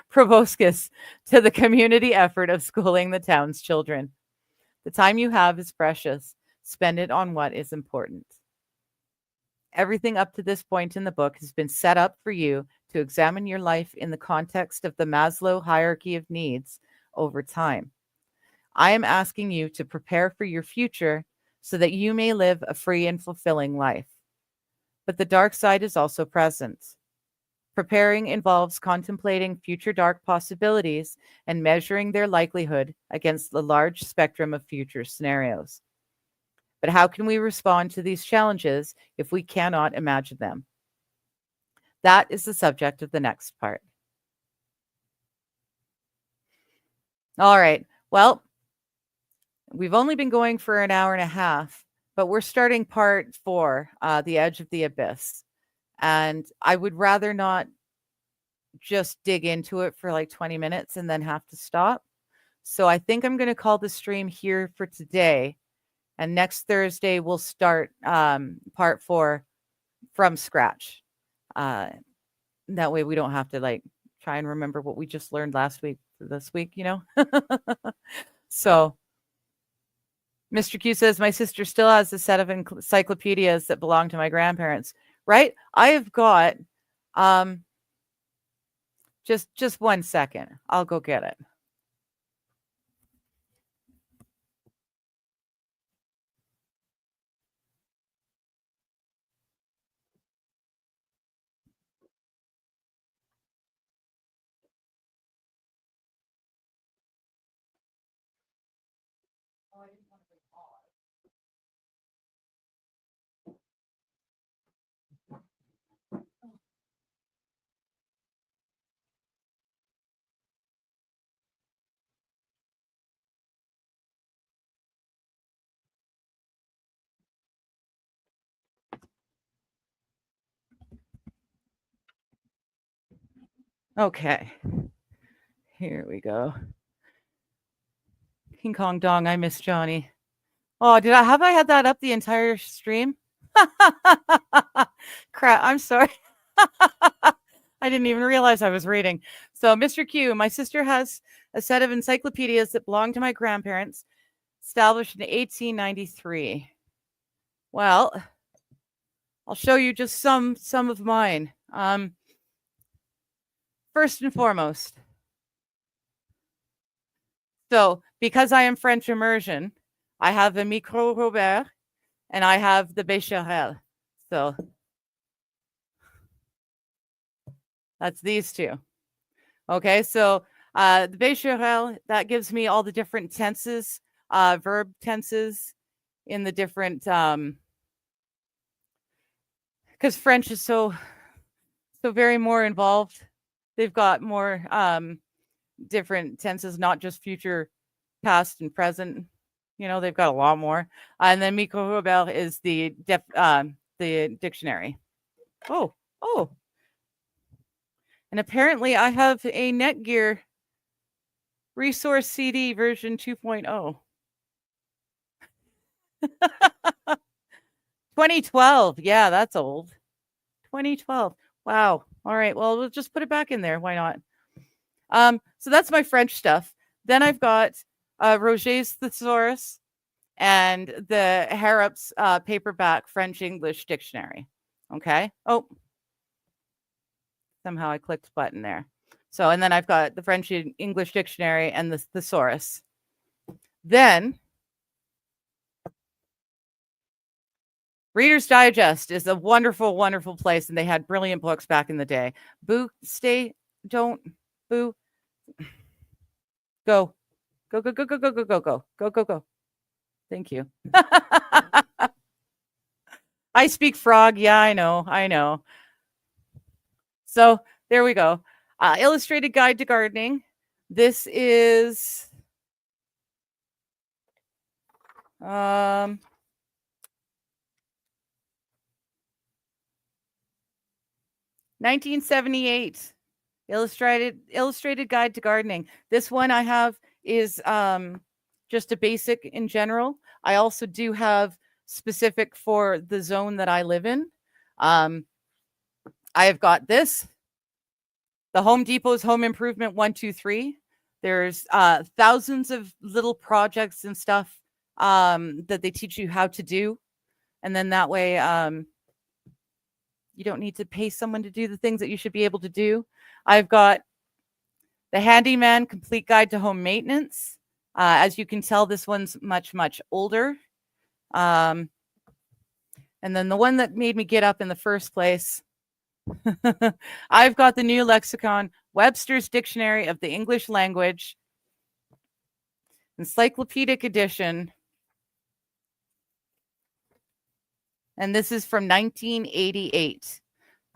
proboscis to the community effort of schooling the town's children. The time you have is precious, Spend it on what is important. Everything up to this point in the book has been set up for you to examine your life in the context of the Maslow hierarchy of needs over time. I am asking you to prepare for your future so that you may live a free and fulfilling life. But the dark side is also present. Preparing involves contemplating future dark possibilities and measuring their likelihood against the large spectrum of future scenarios. But how can we respond to these challenges if we cannot imagine them? That is the subject of the next part. All right. Well, we've only been going for an hour and a half, but we're starting part 4, The Edge of the Abyss. And I would rather not just dig into it for like 20 minutes and then have to stop. So I think I'm going to call the stream here for today. And next Thursday, we'll start part 4 from scratch. That way we don't have to like try and remember what we just learned last week for this week, you know? So Mr. Q says, my sister still has a set of encyclopedias that belong to my grandparents, right? I have got, just 1 second. I'll go get it. Okay. Here we go. King Kong Dong, I miss Johnny. Oh, have I had that up the entire stream? Crap, I'm sorry. I didn't even realize I was reading. So, Mr. Q, my sister has a set of encyclopedias that belong to my grandparents, established in 1893. Well, I'll show you just some of mine. First and foremost, so because I am French immersion, I have the Micro Robert and I have the Becherel. So that's these two. Okay, so the Becherel, that gives me all the different tenses, verb tenses in the different, because French is so very more involved. They've got more different tenses, not just future, past, and present. You know, they've got a lot more. And then Micro Robert is the dictionary. Oh. And apparently I have a Netgear Resource CD version 2.0. 2012. Yeah, that's old. 2012. Wow. All right. Well, we'll just put it back in there. Why not? So that's my French stuff. Then I've got Roget's Thesaurus and the Harrop's paperback French English dictionary. Okay. Oh, somehow I clicked button there. So, and then I've got the French English dictionary and the thesaurus. Then Reader's Digest is a wonderful, wonderful place, and they had brilliant books back in the day. Boo, stay, don't, boo, go. Go, go, go, go, go, go, go, go, go, go, go. Thank you. I speak frog. Yeah, I know. So there we go. Illustrated Guide to Gardening. This is 1978. Illustrated Guide to Gardening. This one I have is just a basic in general. I also do have specific for the zone that I live in. I have got this, the Home Depot's Home Improvement 1, 2, 3. There's thousands of little projects and stuff that they teach you how to do. And then that way, you don't need to pay someone to do the things that you should be able to do. I've got the Handyman Complete Guide to Home Maintenance. As you can tell, this one's much, much older. And then the one that made me get up in the first place, I've got the New Lexicon, Webster's Dictionary of the English Language, Encyclopedic Edition. And this is from 1988.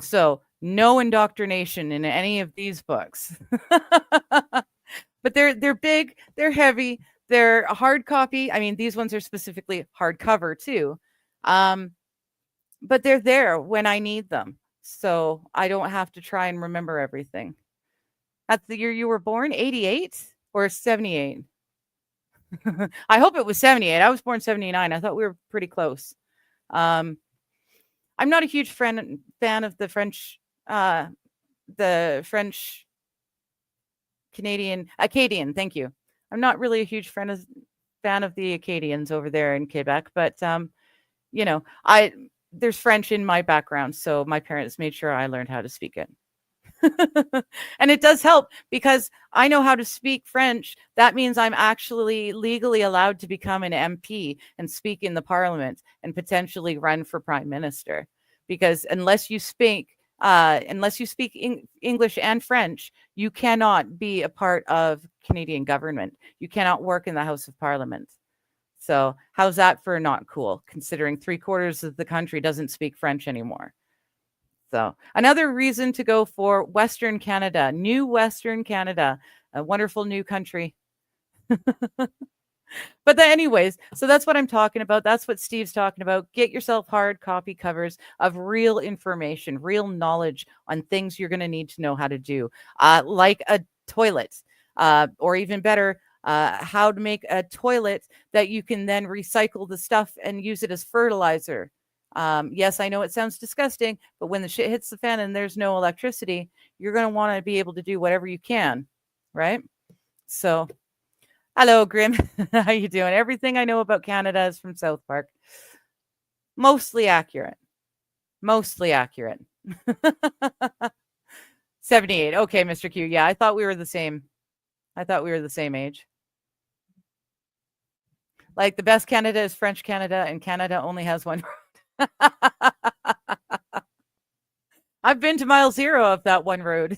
So no indoctrination in any of these books. But they're big, they're heavy, they're a hard copy. I mean, these ones are specifically hardcover too. But they're there when I need them. So I don't have to try and remember everything. That's the year you were born, 88 or 78? I hope it was 78. I was born 79. I thought we were pretty close. I'm not a huge fan of the French Acadian. Thank you. I'm not really a huge fan of the Acadians over there in Quebec, but you know, there's French in my background, so my parents made sure I learned how to speak it. And it does help because I know how to speak French. That means I'm actually legally allowed to become an MP and speak in the parliament and potentially run for prime minister. Because unless you speak English and French, you cannot be a part of Canadian government. You cannot work in the House of Parliament. So how's that for not cool, considering 3/4 of the country doesn't speak French anymore? So another reason to go for Western Canada, new Western Canada, a wonderful new country. But anyways, so that's what I'm talking about. That's what Steve's talking about. Get yourself hard copy covers of real information, real knowledge on things you're going to need to know how to do, like a toilet, or even better, how to make a toilet that you can then recycle the stuff and use it as fertilizer. Yes, I know it sounds disgusting, but when the shit hits the fan and there's no electricity, you're going to want to be able to do whatever you can, right? So, hello, Grim. How you doing? Everything I know about Canada is from South Park. Mostly accurate. Mostly accurate. 78. Okay, Mr. Q. Yeah, I thought we were the same. I thought we were the same age. Like the best Canada is French Canada, and Canada only has one road. I've been to mile 0 of that one road.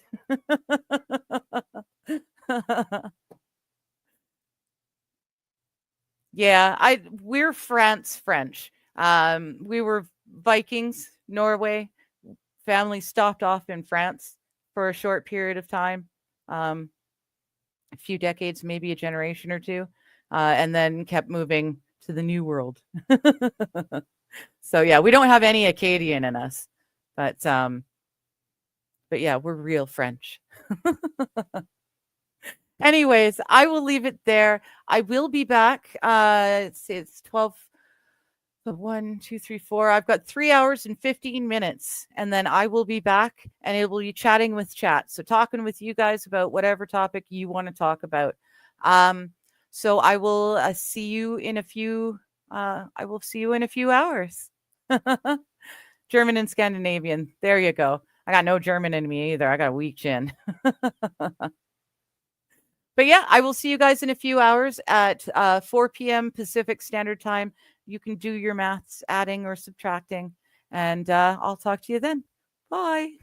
Yeah, we're France French. We were Vikings, Norway. Family stopped off in France for a short period of time, a few decades, maybe a generation or two, and then kept moving to the New World. So yeah, we don't have any Acadian in us, but yeah, we're real French. Anyways, I will leave it there. I will be back. It's 12. 1, 2, 3, 4. I've got 3 hours and 15 minutes, and then I will be back, and it will be chatting with chat. So talking with you guys about whatever topic you want to talk about. So I will see you in a few. I will see you in a few hours. German and Scandinavian. There you go. I got no German in me either. I got a weak chin. But yeah, I will see you guys in a few hours at 4 p.m. Pacific Standard Time. You can do your maths, adding or subtracting, and I'll talk to you then. Bye.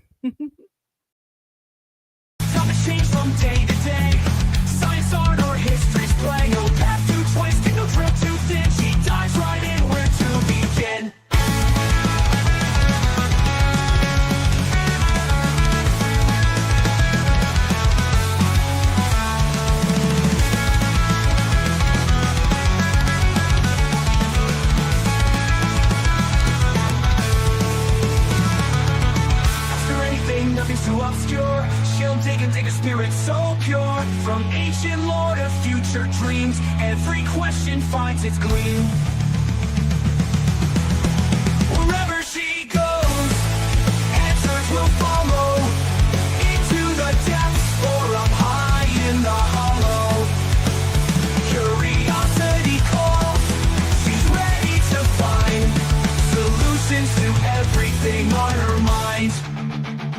Change from day to day. Science, art, or history's play. No path to twisted, no trail too thin. She dives right in where to begin. Nothing's too obscure. She'll dig and dig a spirit so pure. From ancient lore to future dreams, every question finds its gleam. Wherever she goes, answers will follow. Into the depths or up high in the hollow. Curiosity calls, to everything on her mind.